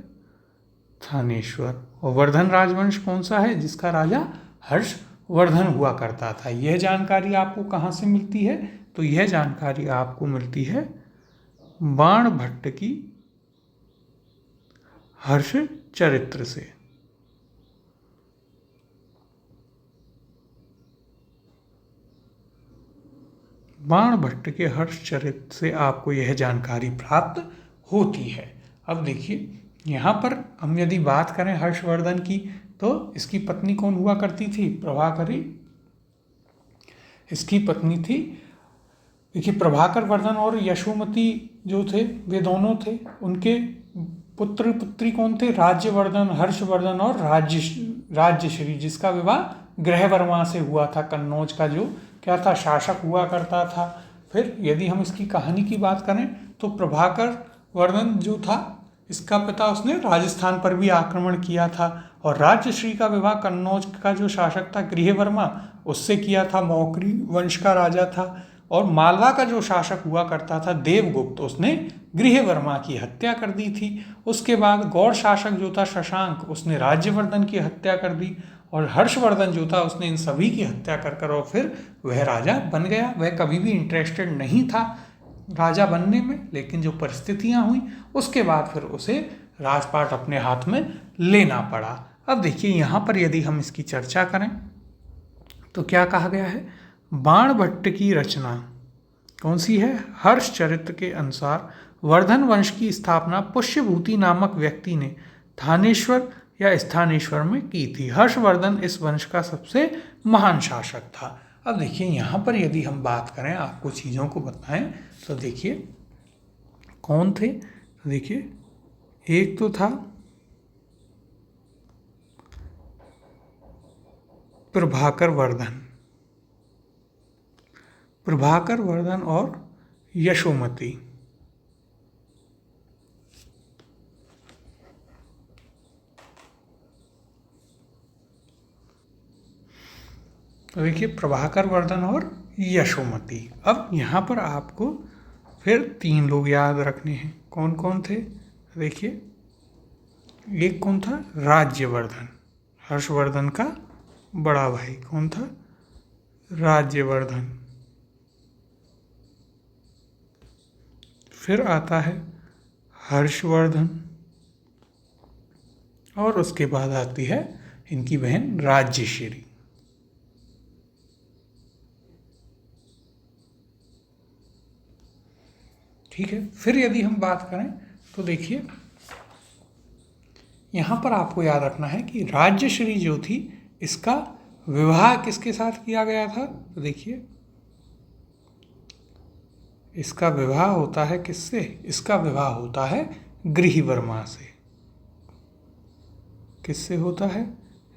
थानेश्वर। और वर्धन राजवंश कौन सा है? जिसका राजा हर्षवर्धन हुआ करता था। यह जानकारी आपको कहाँ से मिलती है? तो यह जानकारी आपको मिलती है बाणभट्ट की हर्ष चरित्र से। बाणभट्ट के हर्ष चरित्र से आपको यह जानकारी प्राप्त होती है। अब देखिए यहाँ पर हम यदि बात करें हर्षवर्धन की, तो इसकी पत्नी कौन हुआ करती थी? प्रभाकरी। इसकी पत्नी थी, देखिए प्रभाकर वर्धन और यशोमती जो थे वे दोनों थे। उनके पुत्र पुत्री कौन थे? राज्यवर्धन, हर्षवर्धन और राज्यश्री, जिसका विवाह गृहवर्मा से हुआ था। कन्नौज का जो क्या था, शासक हुआ करता था। फिर यदि हम इसकी कहानी की बात करें तो प्रभाकर वर्धन जो था, इसका पिता, उसने राजस्थान पर भी आक्रमण किया था। और राज्यश्री का विवाह कन्नौज का जो शासक था गृहवर्मा, उससे किया था। मौखरी वंश का राजा था। और मालवा का जो शासक हुआ करता था देवगुप्त, उसने गृहवर्मा की हत्या कर दी थी। उसके बाद गौड़ शासक जो था शशांक, उसने राज्यवर्धन की हत्या कर दी। और हर्षवर्धन जो था, उसने इन सभी की हत्या कर और फिर वह राजा बन गया। वह कभी भी इंटरेस्टेड नहीं था राजा बनने में, लेकिन जो परिस्थितियां हुई उसके बाद फिर उसे राजपाट अपने हाथ में लेना पड़ा। अब देखिए यहाँ पर यदि हम इसकी चर्चा करें तो क्या कहा गया है? बाणभट्ट की रचना कौन सी है? हर्ष चरित्र के अनुसार वर्धन वंश की स्थापना पुष्यभूति नामक व्यक्ति ने थानेश्वर या स्थानेश्वर में की थी। हर्षवर्धन इस वंश का सबसे महान शासक था। अब देखिए यहाँ पर यदि हम बात करें, आपको चीज़ों को बताएं, तो देखिए कौन थे? तो देखिए एक तो था प्रभाकर वर्धन, प्रभाकर वर्धन और यशोमती। तो देखिए प्रभाकर वर्धन और यशोमती। अब यहाँ पर आपको फिर 3 लोग याद रखने हैं। कौन कौन थे? देखिए एक कौन था? राज्यवर्धन, हर्षवर्धन का बड़ा भाई। कौन था? राज्यवर्धन। फिर आता है हर्षवर्धन, और उसके बाद आती है इनकी बहन राज्यश्री। ठीक है। फिर यदि हम बात करें तो देखिए यहाँ पर आपको याद रखना है कि राज्यश्री जो थी, इसका विवाह किसके साथ किया गया था? तो देखिए इसका विवाह होता है किससे? इसका विवाह होता है गृहवर्मा से। किससे होता है?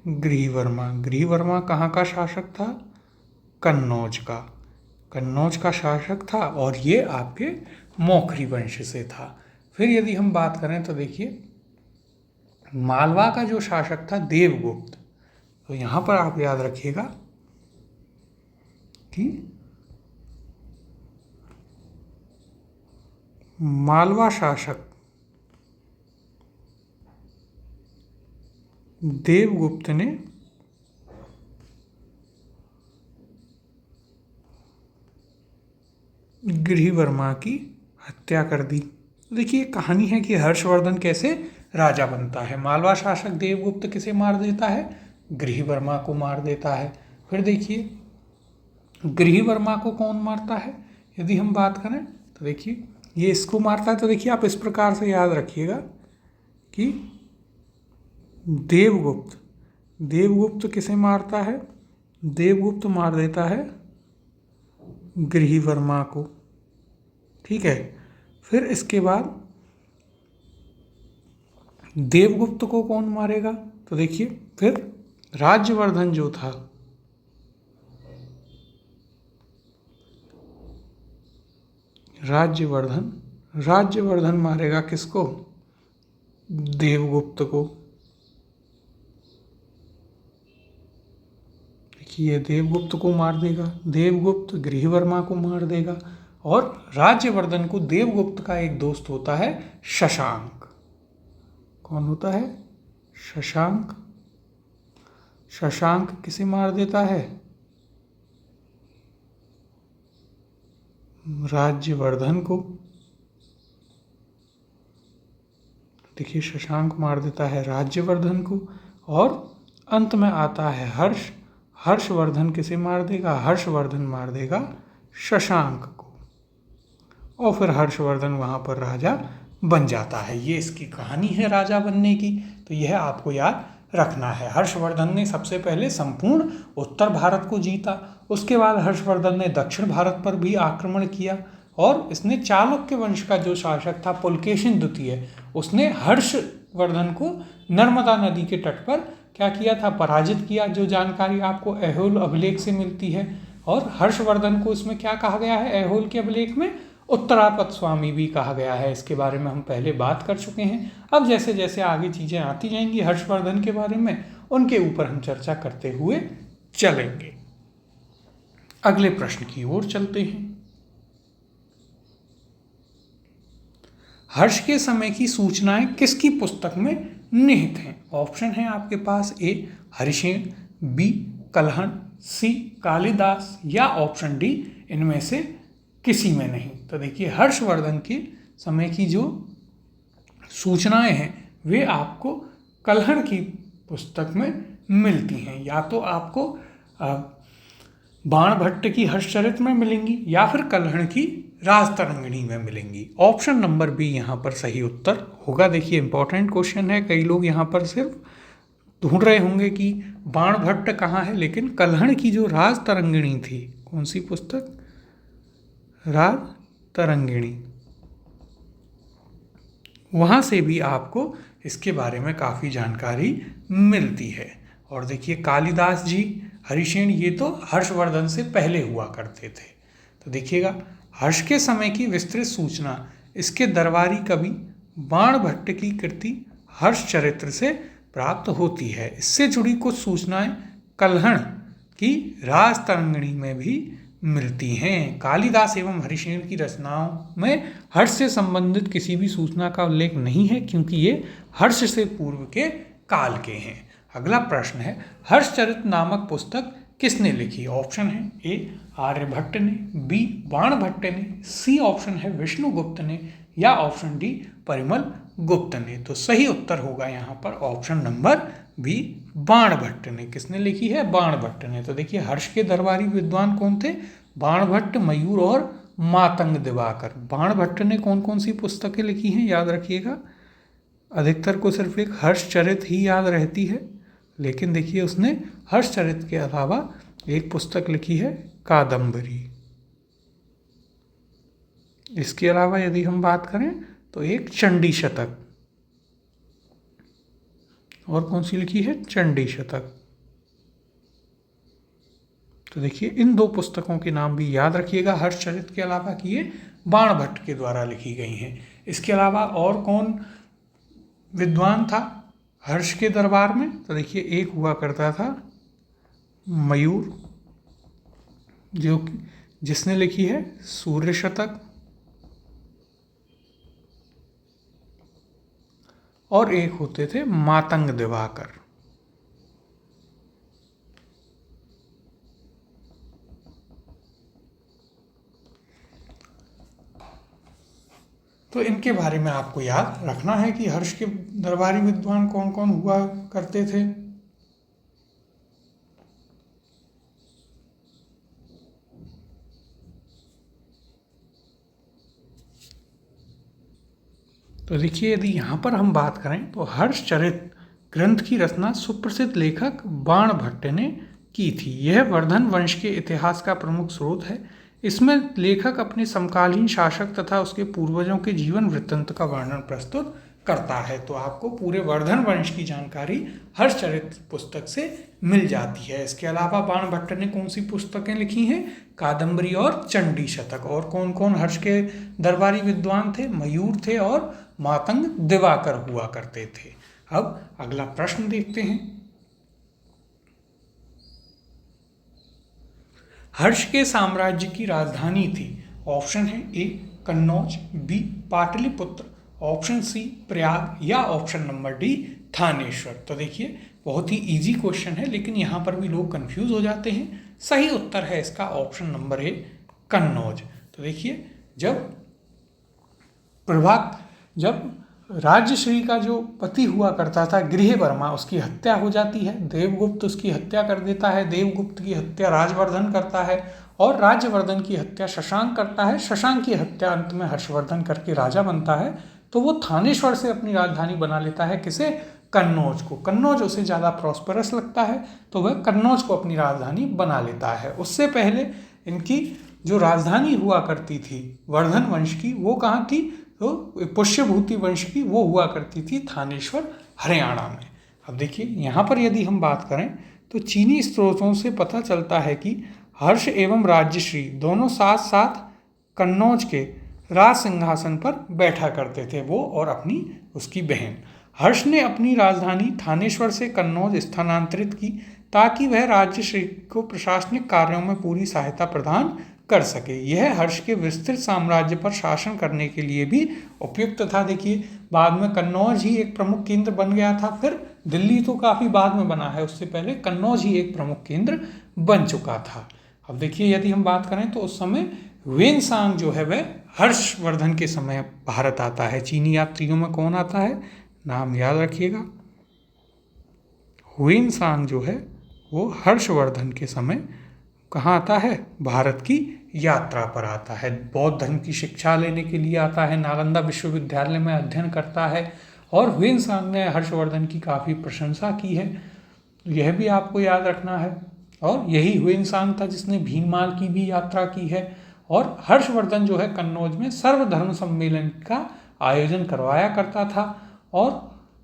गृहवर्मा। गृहवर्मा कहाँ का शासक था? कन्नौज का। कन्नौज का शासक था, और ये आपके मौखरी वंश से था। फिर यदि हम बात करें तो देखिए मालवा का जो शासक था देवगुप्त। तो यहाँ पर आप याद रखिएगा कि मालवा शासक देवगुप्त ने गृहवर्मा की हत्या कर दी। देखिए कहानी है कि हर्षवर्धन कैसे राजा बनता है। मालवा शासक देवगुप्त किसे मार देता है? गृहवर्मा को मार देता है। फिर देखिए गृहवर्मा को कौन मारता है यदि हम बात करें तो देखिए ये इसको मारता है। तो देखिए आप इस प्रकार से याद रखिएगा कि देवगुप्त किसे मारता है? देवगुप्त मार देता है गृहवर्मा को। ठीक है, फिर इसके बाद देवगुप्त को कौन मारेगा? तो देखिए फिर राज्यवर्धन जो था, राज्यवर्धन मारेगा किसको? देवगुप्त को। देखिए देवगुप्त को मार देगा, देवगुप्त गृहवर्मा को मार देगा और राज्यवर्धन को देवगुप्त का एक दोस्त होता है शशांक। कौन होता है? शशांक। शशांक किसे मार देता है? राज्यवर्धन को। देखिए शशांक मार देता है राज्यवर्धन को और अंत में आता है हर्षवर्धन किसे मार देगा? हर्षवर्धन मार देगा शशांक को और फिर हर्षवर्धन वहाँ पर राजा बन जाता है। ये इसकी कहानी है राजा बनने की। तो यह आपको याद रखना है। हर्षवर्धन ने सबसे पहले संपूर्ण उत्तर भारत को जीता, उसके बाद हर्षवर्धन ने दक्षिण भारत पर भी आक्रमण किया और इसने चालुक्य वंश का जो शासक था पुलकेशिन द्वितीय, उसने हर्षवर्धन को नर्मदा नदी के तट पर क्या किया था? पराजित किया, जो जानकारी आपको ऐहोल अभिलेख से मिलती है। और हर्षवर्धन को इसमें क्या कहा गया है? ऐहोल के अभिलेख में उत्तरापद स्वामी भी कहा गया है। इसके बारे में हम पहले बात कर चुके हैं। अब जैसे जैसे आगे चीज़ें आती जाएंगी हर्षवर्धन के बारे में, उनके ऊपर हम चर्चा करते हुए चलेंगे। अगले प्रश्न की ओर चलते हैं। हर्ष के समय की सूचनाएं किसकी पुस्तक में निहित हैं? ऑप्शन है आपके पास ए हरिसेन, बी कलहण, सी कालिदास या ऑप्शन डी इनमें से किसी में नहीं। तो देखिए हर्षवर्धन के समय की जो सूचनाएं हैं वे आपको कलहण की पुस्तक में मिलती हैं। या तो आपको बाणभट्ट की हर्षचरित में मिलेंगी या फिर कलहण की राजतरंगिणी में मिलेंगी। ऑप्शन नंबर बी यहाँ पर सही उत्तर होगा। देखिए इंपॉर्टेंट क्वेश्चन है, कई लोग यहाँ पर सिर्फ ढूंढ रहे होंगे कि बाणभट्ट कहाँ है, लेकिन कलहण की जो राजतरंगिणी थी, कौन सी पुस्तक? राजतरंगिणी, वहाँ से भी आपको इसके बारे में काफ़ी जानकारी मिलती है। और देखिए कालिदास जी, हरिसेन, ये तो हर्षवर्धन से पहले हुआ करते थे। तो देखिएगा हर्ष के समय की विस्तृत सूचना इसके दरबारी कवि बाणभट्ट की कृति हर्षचरित्र से प्राप्त होती है। इससे जुड़ी कुछ सूचनाएं कलहण की राजतरंगिणी में भी मिलती हैं। कालिदास एवं हरिसेन की रचनाओं में हर्ष से संबंधित किसी भी सूचना का उल्लेख नहीं है, क्योंकि ये हर्ष से पूर्व के काल के हैं। अगला प्रश्न है, हर्षचरित नामक पुस्तक किसने लिखी? ऑप्शन है ए आर्यभट्ट ने, बी बाणभट्ट ने, सी ऑप्शन है विष्णुगुप्त ने या ऑप्शन डी परिमल गुप्त ने। तो सही उत्तर होगा यहाँ पर ऑप्शन नंबर बी बाणभट्ट ने। किसने लिखी है? बाणभट्ट ने। तो देखिए हर्ष के दरबारी विद्वान कौन थे? बाणभट्ट, मयूर और मातंग दिवाकर। बाणभट्ट ने कौन कौन सी पुस्तकें लिखी हैं याद रखिएगा। अधिकतर को सिर्फ एक हर्षचरित ही याद रहती है, लेकिन देखिए उसने हर्षचरित के अलावा एक पुस्तक लिखी है कादम्बरी। इसके अलावा यदि हम बात करें तो एक चंडी शतक, और कौन सी लिखी है? चंडी शतक। तो देखिए इन दो पुस्तकों के नाम भी याद रखिएगा हर्षचरित के अलावा कि ये बाणभट्ट के द्वारा लिखी गई हैं। इसके अलावा और कौन विद्वान था हर्ष के दरबार में? तो देखिए एक हुआ करता था मयूर, जिसने लिखी है सूर्य शतक। और एक होते थे मातंग दिवाकर। तो इनके बारे में आपको याद रखना है कि हर्ष के दरबारी विद्वान कौन कौन हुआ करते थे। तो देखिए, यदि यहाँ पर हम बात करें तो हर्षचरित ग्रंथ की रचना सुप्रसिद्ध लेखक बाणभट्ट ने की थी। यह वर्धन वंश के इतिहास का प्रमुख स्रोत है। इसमें लेखक अपने समकालीन शासक तथा उसके पूर्वजों के जीवन वृत्तांत का वर्णन प्रस्तुत करता है। तो आपको पूरे वर्धन वंश की जानकारी हर्षचरित पुस्तक से मिल जाती है। इसके अलावा बाणभट्ट ने कौन सी पुस्तकें लिखी हैं? कादम्बरी और चंडी शतक। और कौन कौन हर्ष के दरबारी विद्वान थे? मयूर थे और मातंग दिवाकर हुआ करते थे। अब अगला प्रश्न देखते हैं। हर्ष के साम्राज्य की राजधानी थी। ऑप्शन है A Kannauj, B Pataliputra, option C Prayag या ऑप्शन नंबर डी थानेश्वर। तो देखिए, बहुत ही इजी क्वेश्चन है, लेकिन यहाँ पर भी लोग कंफ्यूज हो जाते हैं। सही उत्तर है इसका ऑप्शन नंबर ए कन्नौज। तो देखिए, जब राज्यश्री का जो पति हुआ करता था गृहवर्मा, उसकी हत्या हो जाती है। देवगुप्त उसकी हत्या कर देता है। देवगुप्त की हत्या राजवर्धन करता है और राज्यवर्धन की हत्या शशांक करता है। शशांक की हत्या अंत में हर्षवर्धन करके राजा बनता है। तो वो थानेश्वर से अपनी राजधानी बना लेता है। किसे? कन्नौज को। कन्नौज उसे ज़्यादा प्रॉस्परस लगता है, तो वह कन्नौज को अपनी राजधानी बना लेता है। उससे पहले इनकी जो राजधानी हुआ करती थी वर्धन वंश की, वो कहाँ थी? तो पुष्यभूति वंश की वो हुआ करती थी थानेश्वर, हरियाणा में। अब देखिए, यहाँ पर यदि हम बात करें तो चीनी स्रोतों से पता चलता है कि हर्ष एवं राज्यश्री दोनों साथ साथ कन्नौज के राज सिंहासन पर बैठा करते थे, वो और अपनी उसकी बहन। हर्ष ने अपनी राजधानी थानेश्वर से कन्नौज स्थानांतरित की ताकि वह राज्यश्री को प्रशासनिक कार्यों में पूरी सहायता प्रदान कर सके। यह हर्ष के विस्तृत साम्राज्य पर शासन करने के लिए भी उपयुक्त था। देखिए, बाद में कन्नौज ही एक प्रमुख केंद्र बन गया था। फिर दिल्ली तो काफ़ी बाद में बना है, उससे पहले कन्नौज ही एक प्रमुख केंद्र बन चुका था। अब देखिए, यदि हम बात करें तो उस समय ह्वेनसांग जो है वह हर्षवर्धन के समय भारत आता है। चीनी यात्रियों में कौन आता है? नाम याद रखिएगा। ह्वेनसांग जो है वो हर्षवर्धन के समय कहाँ आता है? भारत की यात्रा पर आता है। बौद्ध धर्म की शिक्षा लेने के लिए आता है। नालंदा विश्वविद्यालय में अध्ययन करता है और ह्वेनसांग ने हर्षवर्धन की काफ़ी प्रशंसा की है। यह भी आपको याद रखना है। और यही ह्वेनसांग था जिसने भीनमाल की भी यात्रा की है। और हर्षवर्धन जो है कन्नौज में सर्वधर्म सम्मेलन का आयोजन करवाया करता था और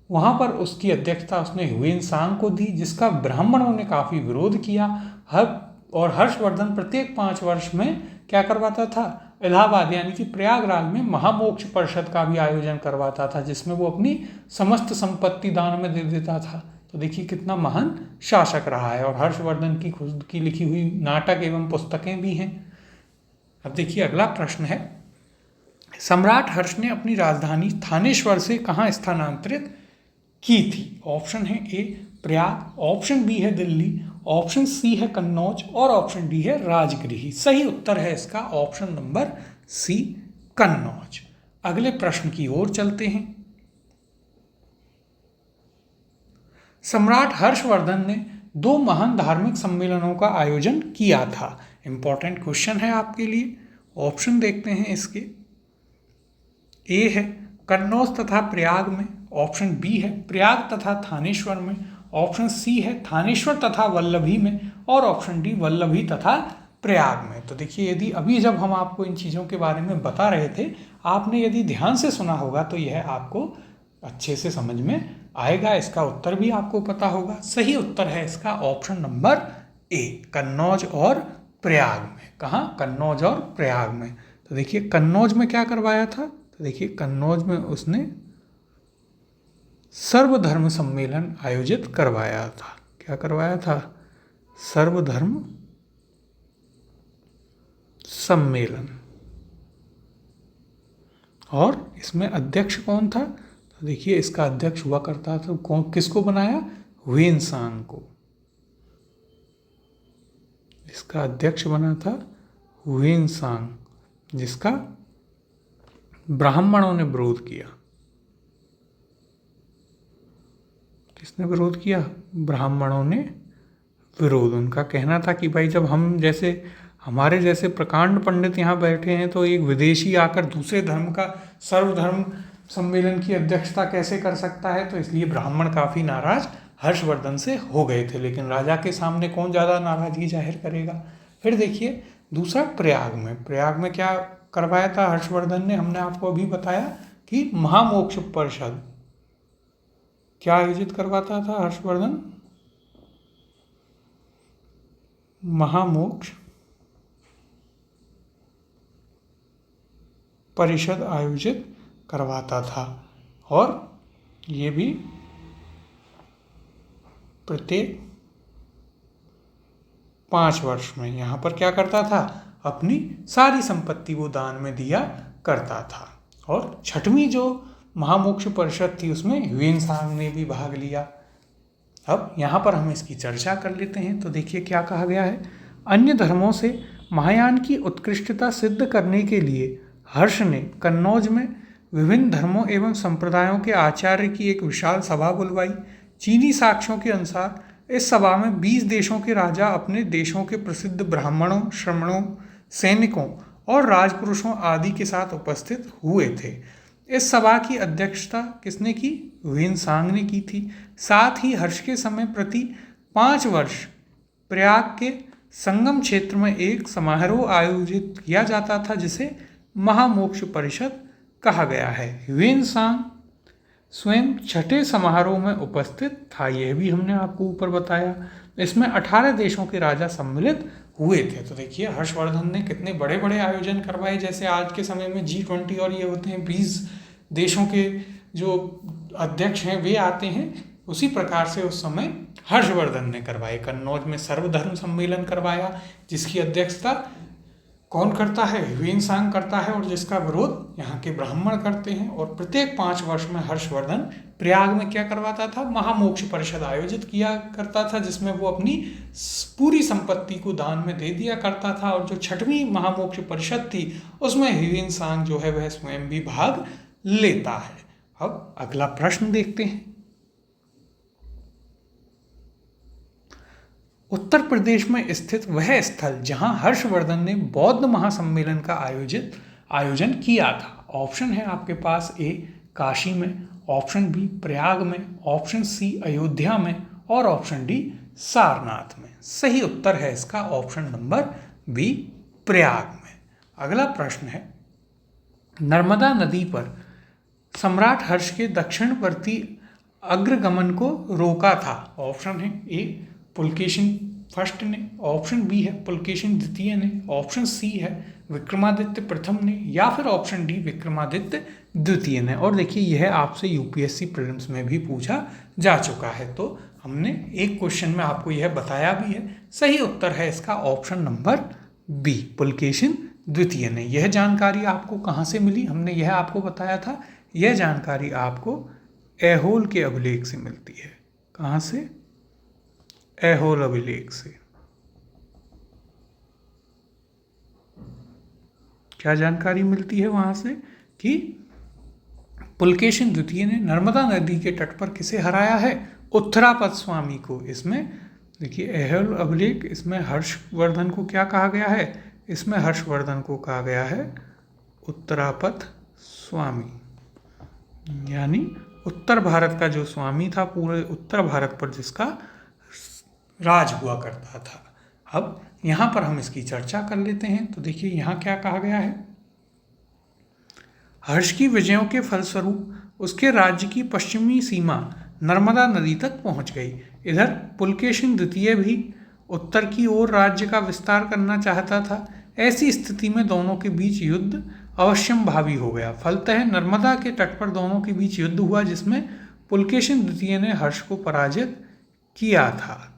वहाँ पर उसकी अध्यक्षता उसने ह्वेनसांग को दी, जिसका ब्राह्मणों ने काफ़ी विरोध किया। और हर्षवर्धन प्रत्येक 5 वर्ष में क्या करवाता था? इलाहाबाद यानी कि प्रयागराज में महामोक्ष परिषद का भी आयोजन करवाता था, जिसमें वो अपनी समस्त संपत्ति दान में दे देता था। तो देखिए, कितना महान शासक रहा है। और हर्षवर्धन की खुद की लिखी हुई नाटक एवं पुस्तकें भी हैं। अब देखिए, अगला प्रश्न है, सम्राट हर्ष ने अपनी राजधानी थानेश्वर से कहाँ स्थानांतरित की थी? ऑप्शन है ए प्रयाग, ऑप्शन बी है दिल्ली, ऑप्शन सी है कन्नौज और ऑप्शन डी है राजगृही। सही उत्तर है इसका ऑप्शन नंबर सी कन्नौज। अगले प्रश्न की ओर चलते हैं। सम्राट हर्षवर्धन ने 2 महान धार्मिक सम्मेलनों का आयोजन किया था। इंपॉर्टेंट क्वेश्चन है आपके लिए। ऑप्शन देखते हैं इसके। ए है कन्नौज तथा प्रयाग में, ऑप्शन बी है प्रयाग तथा थानेश्वर में, ऑप्शन सी है थानेश्वर तथा वल्लभी में और ऑप्शन डी वल्लभी तथा प्रयाग में। तो देखिए, यदि अभी जब हम आपको इन चीज़ों के बारे में बता रहे थे, आपने यदि ध्यान से सुना होगा तो यह आपको अच्छे से समझ में आएगा। इसका उत्तर भी आपको पता होगा। सही उत्तर है इसका ऑप्शन नंबर ए कन्नौज और प्रयाग में। कहाँ? कन्नौज और प्रयाग में। तो देखिए, कन्नौज में क्या करवाया था? तो देखिए, कन्नौज में उसने सर्वधर्म सम्मेलन आयोजित करवाया था। क्या करवाया था? सर्वधर्म सम्मेलन। और इसमें अध्यक्ष कौन था? तो देखिए इसका अध्यक्ष हुआ करता था, कौन किसको बनाया? ह्वेनसांग को। इसका अध्यक्ष बना था ह्वेनसांग, जिसका ब्राह्मणों ने विरोध किया। किसने विरोध किया? ब्राह्मणों ने विरोध। उनका कहना था कि भाई जब हम जैसे हमारे जैसे प्रकांड पंडित यहाँ बैठे हैं तो एक विदेशी आकर दूसरे धर्म का सर्वधर्म सम्मेलन की अध्यक्षता कैसे कर सकता है? तो इसलिए ब्राह्मण काफी नाराज हर्षवर्धन से हो गए थे। लेकिन राजा के सामने कौन ज्यादा नाराजगी जाहिर करेगा? फिर देखिए दूसरा प्रयाग में क्या करवाया था हर्षवर्धन ने? हमने आपको अभी बताया कि महामोक्ष परिषद क्या आयोजित करवाता था हर्षवर्धन? महामोक्ष परिषद आयोजित करवाता था, और ये भी प्रत्येक 5 वर्ष में यहाँ पर क्या करता था? अपनी सारी संपत्ति वो दान में दिया करता था। और 6वीं जो महामोक्ष परिषद थी उसमें ह्वेनसांग ने भी भाग लिया। अब यहाँ पर हम इसकी चर्चा कर लेते हैं। तो देखिए क्या कहा गया है। अन्य धर्मों से महायान की उत्कृष्टता सिद्ध करने के लिए हर्ष ने कन्नौज में विभिन्न धर्मों एवं संप्रदायों के आचार्य की एक विशाल सभा बुलवाई। चीनी साक्ष्यों के अनुसार इस सभा में 20 देशों के राजा अपने देशों के प्रसिद्ध ब्राह्मणों, श्रमणों, सैनिकों और राजपुरुषों आदि के साथ उपस्थित हुए थे। इस सभा की अध्यक्षता किसने की? ह्वेनसांग ने की थी। साथ ही हर्ष के समय प्रति 5 वर्ष प्रयाग के संगम क्षेत्र में एक समारोह आयोजित किया जाता था जिसे महामोक्ष परिषद कहा गया है। ह्वेनसांग स्वयं 6ठे समारोह में उपस्थित था, यह भी हमने आपको ऊपर बताया। इसमें 18 देशों के राजा सम्मिलित हुए थे। तो देखिए हर्षवर्धन ने कितने बड़े बड़े आयोजन करवाए। जैसे आज के समय में G20 और ये होते हैं, 20 देशों के जो अध्यक्ष हैं वे आते हैं, उसी प्रकार से उस समय हर्षवर्धन ने करवाए। कन्नौज में सर्वधर्म सम्मेलन करवाया, जिसकी अध्यक्षता कौन करता है? ह्वेनसांग करता है, और जिसका विरोध यहाँ के ब्राह्मण करते हैं। और प्रत्येक 5 वर्ष में हर्षवर्धन प्रयाग में क्या करवाता था? महामोक्ष परिषद आयोजित किया करता था, जिसमें वो अपनी पूरी संपत्ति को दान में दे दिया करता था। और जो 6वीं महामोक्ष परिषद थी उसमें ह्वेनसांग जो है वह स्वयं भी भाग लेता है। अब अगला प्रश्न देखते हैं। उत्तर प्रदेश में स्थित वह स्थल जहां हर्षवर्धन ने बौद्ध महासम्मेलन का आयोजन किया था। ऑप्शन है आपके पास ए काशी में, ऑप्शन बी प्रयाग में, ऑप्शन सी अयोध्या में, और ऑप्शन डी सारनाथ में। सही उत्तर है इसका ऑप्शन नंबर बी प्रयाग में। अगला प्रश्न है, नर्मदा नदी पर सम्राट हर्ष के दक्षिणवर्ती अग्रगमन को रोका था। ऑप्शन है ए पुलकेशिन फर्स्ट ने, ऑप्शन बी है पुलकेशिन द्वितीय ने, ऑप्शन सी है विक्रमादित्य प्रथम ने, या फिर ऑप्शन डी विक्रमादित्य द्वितीय ने। और देखिए यह आपसे यूपीएससी प्रीलिम्स में भी पूछा जा चुका है, तो हमने एक क्वेश्चन में आपको यह बताया भी है। सही उत्तर है इसका ऑप्शन नंबर बी पुलकेशिन द्वितीय ने। यह जानकारी आपको कहाँ से मिली? हमने यह आपको बताया था, यह जानकारी आपको ऐहोल के अभिलेख से मिलती है। कहाँ से? ऐहोल अभिलेख से। क्या जानकारी मिलती है वहां से? कि पुलकेशिन द्वितीय ने नर्मदा नदी के तट पर किसे हराया है? उत्तरापद स्वामी को। इसमें देखिए ऐहोल अभिलेख, इसमें हर्षवर्धन को क्या कहा गया है? इसमें हर्षवर्धन को कहा गया है उत्तरापद स्वामी, यानी उत्तर भारत का जो स्वामी था, पूरे उत्तर भारत पर जिसका राज हुआ करता था। अब यहाँ पर हम इसकी चर्चा कर लेते हैं। तो देखिए यहाँ क्या कहा गया है। हर्ष की विजयों के फलस्वरूप उसके राज्य की पश्चिमी सीमा नर्मदा नदी तक पहुँच गई। इधर पुलकेशिन द्वितीय भी उत्तर की ओर राज्य का विस्तार करना चाहता था। ऐसी स्थिति में दोनों के बीच युद्ध अवश्यंभावी हो गया। फलतः नर्मदा के तट पर दोनों के बीच युद्ध हुआ, जिसमें पुलकेशिन द्वितीय ने हर्ष को पराजित किया था।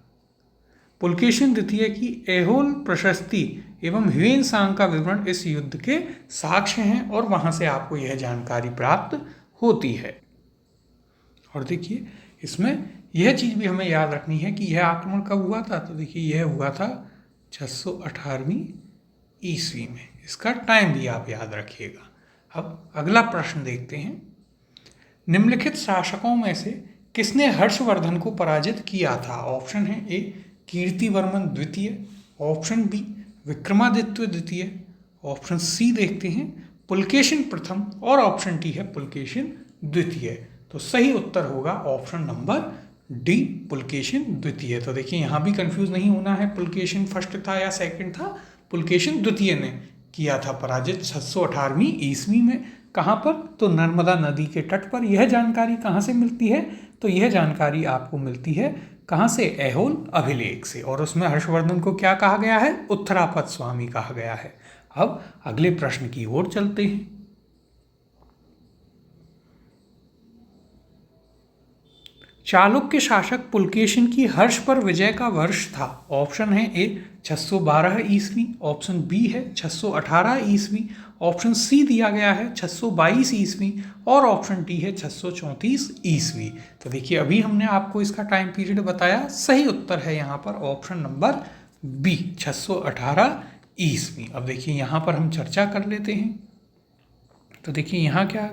पुलकेशिन द्वितीय की ऐहोल प्रशस्ति एवं ह्वेनसांग का विवरण इस युद्ध के साक्ष्य हैं, और वहां से आपको यह जानकारी प्राप्त होती है। और देखिए इसमें यह चीज़ भी हमें याद रखनी है कि यह आक्रमण कब हुआ था, तो देखिए यह हुआ था 618वीं ईस्वी में। इसका टाइम भी आप याद रखिएगा। अब अगला प्रश्न देखते हैं। निम्नलिखित शासकों में से किसने हर्षवर्धन को पराजित किया था? ऑप्शन है ए कीर्तिवर्मन द्वितीय, ऑप्शन बी विक्रमादित्य द्वितीय, ऑप्शन सी देखते हैं पुलकेशिन प्रथम, और ऑप्शन डी है पुलकेशिन द्वितीय। तो सही उत्तर होगा ऑप्शन नंबर डी पुलकेशिन द्वितीय। तो देखिए यहाँ भी कंफ्यूज नहीं होना है, पुलकेशिन फर्स्ट था या सेकंड था, पुलकेशिन द्वितीय ने किया था पराजित 618वीं ईस्वी में। कहाँ पर? तो नर्मदा नदी के तट पर। यह जानकारी कहाँ से मिलती है? तो यह जानकारी आपको मिलती है कहाँ से? ऐहोल अभिलेख से। और उसमें हर्षवर्धन को क्या कहा गया है? उत्तरापद स्वामी कहा गया है। अब अगले प्रश्न की ओर चलते हैं। चालुक्य शासक पुलकेशिन की हर्ष पर विजय का वर्ष था। ऑप्शन है ए 612 ईस्वी, ऑप्शन बी है 618 ईस्वी, ऑप्शन सी दिया गया है 622 ईस्वी, और ऑप्शन डी है 634 ईस्वी। तो देखिए अभी हमने आपको इसका टाइम पीरियड बताया, सही उत्तर है यहाँ पर ऑप्शन नंबर बी 618 ईस्वी। अब देखिए यहाँ पर हम चर्चा कर लेते हैं। तो देखिए यहाँ क्या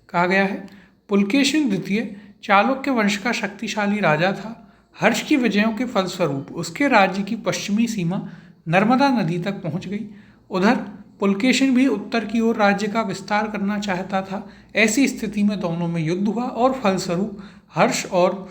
कहा गया है? पुलकेशिन द्वितीय चालुक्य वंश का शक्तिशाली राजा था। हर्ष की विजयों के फलस्वरूप उसके राज्य की पश्चिमी सीमा नर्मदा नदी तक पहुंच गई। उधर पुलकेशिन भी उत्तर की ओर राज्य का विस्तार करना चाहता था। ऐसी स्थिति में दोनों में युद्ध हुआ और फलस्वरूप हर्ष और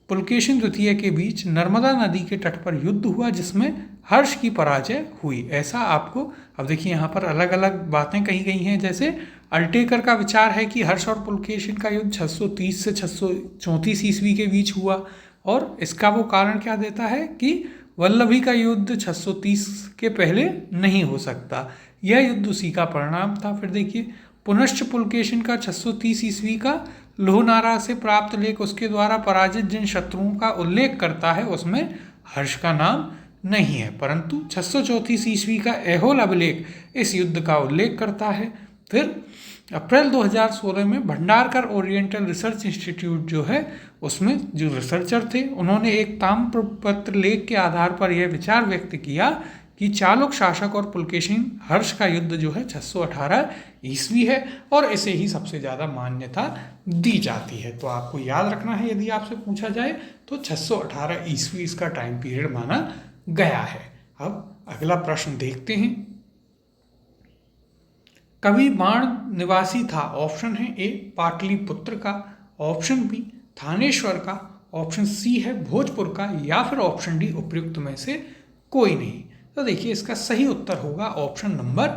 पुलकेशिन द्वितीय के बीच नर्मदा नदी के तट पर युद्ध हुआ, जिसमें हर्ष की पराजय हुई। ऐसा आपको, अब देखिए यहाँ पर अलग अलग बातें कही गई हैं। जैसे अल्टेकर का विचार है कि हर्ष और पुलकेशिन का युद्ध 630 से 634 ईस्वी के बीच हुआ, और इसका वो कारण क्या देता है कि वल्लभी का युद्ध 630 के पहले नहीं हो सकता। यह युद्ध उसी का परिणाम था। फिर देखिए पुनश्च पुलकेशिन का 630 ईस्वी का लोहनारा से प्राप्त लेख उसके द्वारा पराजित जिन शत्रुओं का उल्लेख करता है उसमें हर्ष का नाम नहीं है, परंतु 634 ईस्वी का ऐहोल अभिलेख इस युद्ध का उल्लेख करता है। फिर अप्रैल 2016 में भंडारकर ओरिएंटल रिसर्च इंस्टीट्यूट जो है, उसमें जो रिसर्चर थे उन्होंने एक ताम्रपत्र लेख के आधार पर यह विचार व्यक्त किया कि चालुक्य शासक और पुलकेशिन हर्ष का युद्ध जो है 618 ईस्वी है, और इसे ही सबसे ज़्यादा मान्यता दी जाती है। तो आपको याद रखना है, यदि आपसे पूछा जाए तो 618 ईस्वी इसका टाइम पीरियड माना गया है। अब अगला प्रश्न देखते हैं। कवि बाण निवासी था। ऑप्शन है ए पाटलिपुत्र का, ऑप्शन बी थानेश्वर का, ऑप्शन सी है भोजपुर का, या फिर ऑप्शन डी उपयुक्त में से कोई नहीं। तो देखिए इसका सही उत्तर होगा ऑप्शन नंबर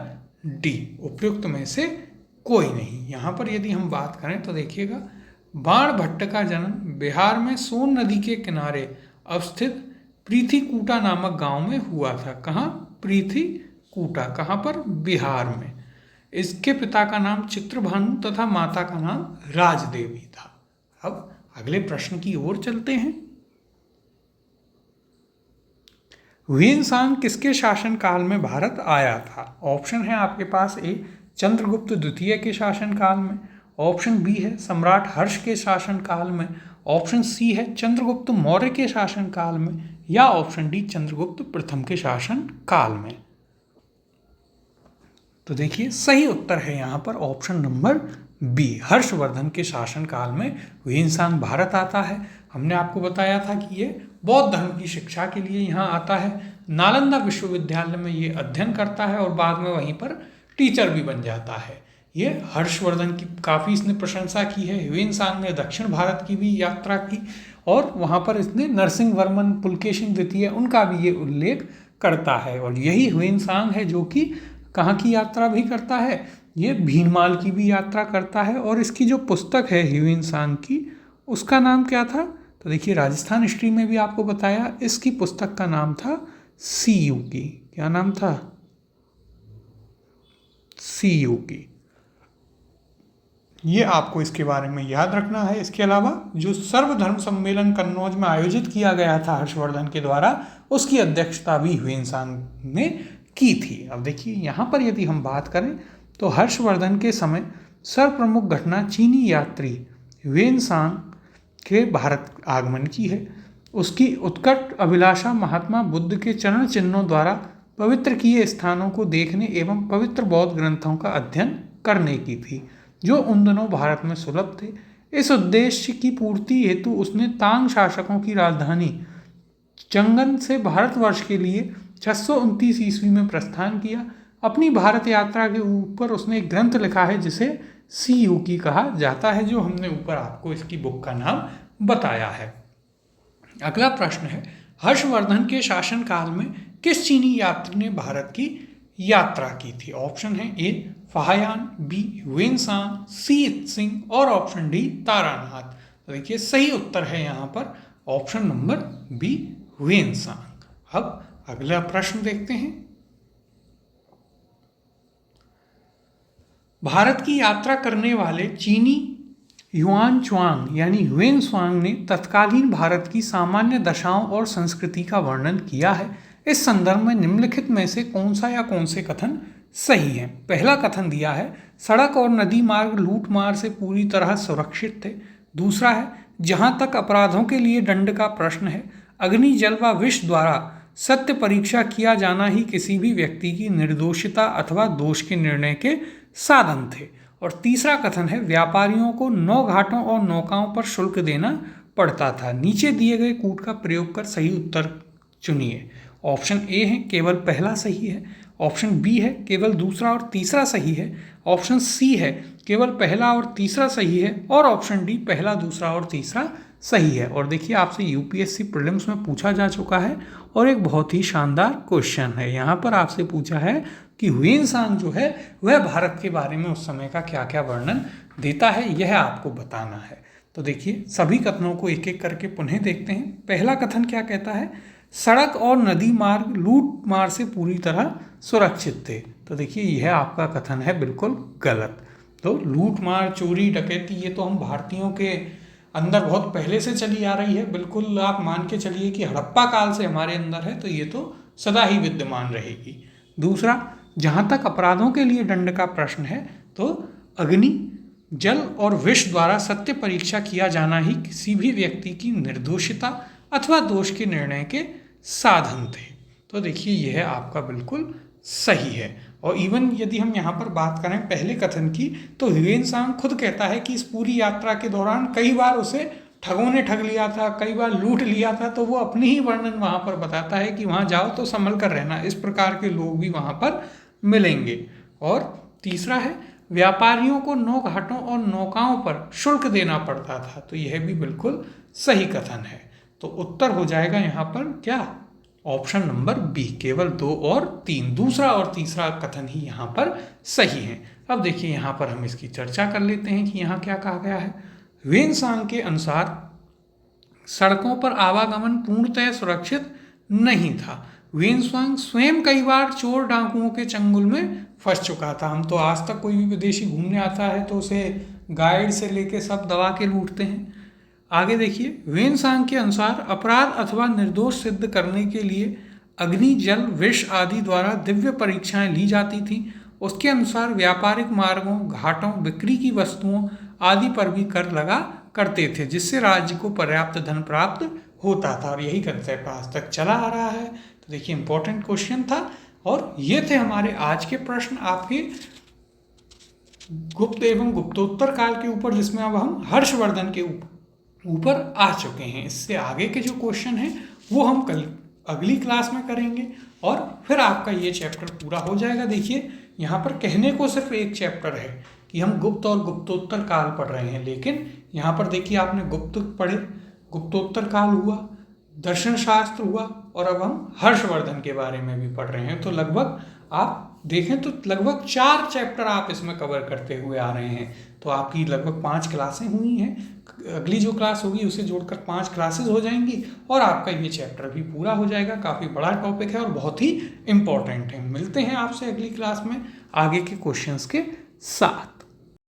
डी, उपयुक्त में से कोई नहीं। यहाँ पर यदि हम बात करें तो देखिएगा बाण भट्ट का जन्म बिहार में सोन नदी के किनारे अवस्थित पृथ्वीकूटा नामक गांव में हुआ था। कहाँ? पृथ्वीकूटा। कहाँ पर? बिहार में। इसके पिता का नाम चित्रभानु तथा माता का नाम राजदेवी था। अब अगले प्रश्न की ओर चलते हैं। ह्वेनसांग किसके शासन काल में भारत आया था? ऑप्शन है आपके पास ए चंद्रगुप्त द्वितीय के शासन काल में, ऑप्शन बी है सम्राट हर्ष के शासन काल में, ऑप्शन सी है चंद्रगुप्त मौर्य के शासन काल में, या ऑप्शन डी चंद्रगुप्त प्रथम के शासन काल में। तो देखिए सही उत्तर है यहाँ पर ऑप्शन नंबर बी, हर्षवर्धन के शासन काल में ह्वेनसांग भारत आता है। हमने आपको बताया था कि ये बौद्ध धर्म की शिक्षा के लिए यहाँ आता है। नालंदा विश्वविद्यालय में ये अध्ययन करता है और बाद में वहीं पर टीचर भी बन जाता है। ये हर्षवर्धन की काफ़ी इसने प्रशंसा की है। ह्वेनसांग ने दक्षिण भारत की भी यात्रा की और वहाँ पर इसने नरसिंह वर्मन, पुलकेशिन द्वितीय, उनका भी ये उल्लेख करता है। और यही ह्वेनसांग है जो कि कहाँ की यात्रा भी करता है? ये भीनमाल की भी यात्रा करता है। और इसकी जो पुस्तक है ह्वेनसांग की, उसका नाम क्या था? तो देखिए राजस्थान हिस्ट्री में भी आपको बताया, इसकी पुस्तक का नाम था सीयू की। क्या नाम था? सीयू की। ये आपको इसके बारे में याद रखना है। इसके अलावा जो सर्वधर्म सम्मेलन कन्नौज में आयोजित किया गया था हर्षवर्धन के द्वारा, उसकी अध्यक्षता भी ह्वेनसांग ने की थी। अब देखिए यहाँ पर यदि हम बात करें तो हर्षवर्धन के समय सर्वप्रमुख घटना चीनी यात्री ह्वेनसांग के भारत आगमन की है। उसकी उत्कट अभिलाषा महात्मा बुद्ध के चरण चिन्हों द्वारा पवित्र किए स्थानों को देखने एवं पवित्र बौद्ध ग्रंथों का अध्ययन करने की थी, जो उन दिनों भारत में सुलभ थे। इस उद्देश्य की पूर्ति हेतु उसने तांग शासकों की राजधानी चंगन से भारतवर्ष के लिए 629 ईस्वी में प्रस्थान किया। अपनी भारत यात्रा के ऊपर उसने एक ग्रंथ लिखा है जिसे सीयूकी कहा जाता है, जो हमने ऊपर आपको इसकी बुक का नाम बताया है। अगला प्रश्न है, हर्षवर्धन के शासनकाल में किस चीनी यात्री ने भारत की यात्रा की थी? ऑप्शन है ए फाहियान, बी ह्वेनसांग, सी इत्सिंग और ऑप्शन डी तारानाथ। तो देखिए सही उत्तर है यहाँ पर ऑप्शन नंबर बी ह्वेनसांग। अब अगला प्रश्न देखते हैं। भारत की यात्रा करने वाले चीनी युआन च्वांग यानी ह्वेनसांग ने तत्कालीन भारत की सामान्य दशाओं और संस्कृति का वर्णन किया है। इस संदर्भ में निम्नलिखित में से कौन सा या कौन से कथन सही है? पहला कथन दिया है, सड़क और नदी मार्ग लूटमार से पूरी तरह सुरक्षित थे। दूसरा है, जहां तक अपराधों के लिए दंड का प्रश्न है, अग्नि, जल व विष द्वारा सत्य परीक्षा किया जाना ही किसी भी व्यक्ति की निर्दोषिता अथवा दोष के निर्णय के साधन थे। और तीसरा कथन है, व्यापारियों को नौ घाटों और नौकाओं पर शुल्क देना पड़ता था। नीचे दिए गए कूट का प्रयोग कर सही उत्तर चुनिए। ऑप्शन ए है केवल पहला सही है, ऑप्शन बी है केवल दूसरा और तीसरा सही है, ऑप्शन सी है केवल पहला और तीसरा सही है, और ऑप्शन डी पहला, दूसरा और तीसरा सही है। और देखिए आपसे यूपीएससी प्रीलिम्स में पूछा जा चुका है और एक बहुत ही शानदार क्वेश्चन है। यहाँ पर आपसे पूछा है कि ह्वेनसांग जो है वह भारत के बारे में उस समय का क्या क्या वर्णन देता है, यह आपको बताना है। तो देखिए सभी कथनों को एक एक करके पुनः देखते हैं। पहला कथन क्या कहता है, सड़क और नदी मार्ग लूट मार से पूरी तरह सुरक्षित थे। तो देखिए यह आपका कथन है बिल्कुल गलत। तो लूट मार, चोरी, डकैती ये तो हम भारतीयों के अंदर बहुत पहले से चली आ रही है। बिल्कुल आप मान के चलिए कि हड़प्पा काल से हमारे अंदर है, तो ये तो सदा ही विद्यमान रहेगी। दूसरा, जहाँ तक अपराधों के लिए दंड का प्रश्न है, तो अग्नि, जल और विष द्वारा सत्य परीक्षा किया जाना ही किसी भी व्यक्ति की निर्दोषिता अथवा दोष के निर्णय के साधन थे। तो देखिए यह आपका बिल्कुल सही है। और इवन यदि हम यहाँ पर बात करें पहले कथन की, तो ह्वेनसांग खुद कहता है कि इस पूरी यात्रा के दौरान कई बार उसे ठगों ने ठग लिया था, कई बार लूट लिया था। तो वो अपनी ही वर्णन वहाँ पर बताता है कि वहाँ जाओ तो संभल कर रहना, इस प्रकार के लोग भी वहाँ पर मिलेंगे। और तीसरा है, व्यापारियों को नौ घाटों और नौकाओं पर शुल्क देना पड़ता था। तो यह भी बिल्कुल सही कथन है। तो उत्तर हो जाएगा यहाँ पर क्या, ऑप्शन नंबर बी, केवल 2 और 3, दूसरा और तीसरा कथन ही यहाँ पर सही है। अब देखिए यहाँ पर हम इसकी चर्चा कर लेते हैं कि यहाँ क्या कहा गया है। ह्वेनसांग के अनुसार सड़कों पर आवागमन पूर्णतः सुरक्षित नहीं था। ह्वेनसांग स्वयं कई बार चोर डाकुओं के चंगुल में फंस चुका था। हम तो आज तक कोई भी विदेशी घूमने आता है तो उसे गाइड से लेके सब दबा के लूटते हैं। आगे देखिए, ह्वेनसांग के अनुसार अपराध अथवा निर्दोष सिद्ध करने के लिए अग्नि, जल, विष आदि द्वारा दिव्य परीक्षाएं ली जाती थी। उसके अनुसार व्यापारिक मार्गों, घाटों, बिक्री की वस्तुओं आदि पर भी कर लगा करते थे, जिससे राज्य को पर्याप्त धन प्राप्त होता था। और यही कंसेप्ट आज तक चला आ रहा है। तो देखिए इंपॉर्टेंट क्वेश्चन था। और ये थे हमारे आज के प्रश्न आपके गुप्त एवं गुप्तोत्तर काल के ऊपर, जिसमें अब हम हर्षवर्धन के ऊपर आ चुके हैं। इससे आगे के जो क्वेश्चन हैं वो हम कल अगली क्लास में करेंगे और फिर आपका ये चैप्टर पूरा हो जाएगा। देखिए यहाँ पर कहने को सिर्फ एक चैप्टर है कि हम गुप्त और गुप्तोत्तर काल पढ़ रहे हैं, लेकिन यहाँ पर देखिए आपने गुप्त पढ़े, गुप्तोत्तर काल हुआ, दर्शन शास्त्र हुआ और अब हम हर्षवर्धन के बारे में भी पढ़ रहे हैं। तो लगभग आप देखें तो लगभग 4 चैप्टर आप इसमें कवर करते हुए आ रहे हैं। तो आपकी लगभग 5 क्लासें हुई हैं। अगली जो क्लास होगी उसे जोड़कर 5 क्लासेस हो जाएंगी और आपका ये चैप्टर भी पूरा हो जाएगा। काफ़ी बड़ा टॉपिक है और बहुत ही इम्पोर्टेंट है। मिलते हैं आपसे अगली क्लास में आगे के क्वेश्चंस के साथ।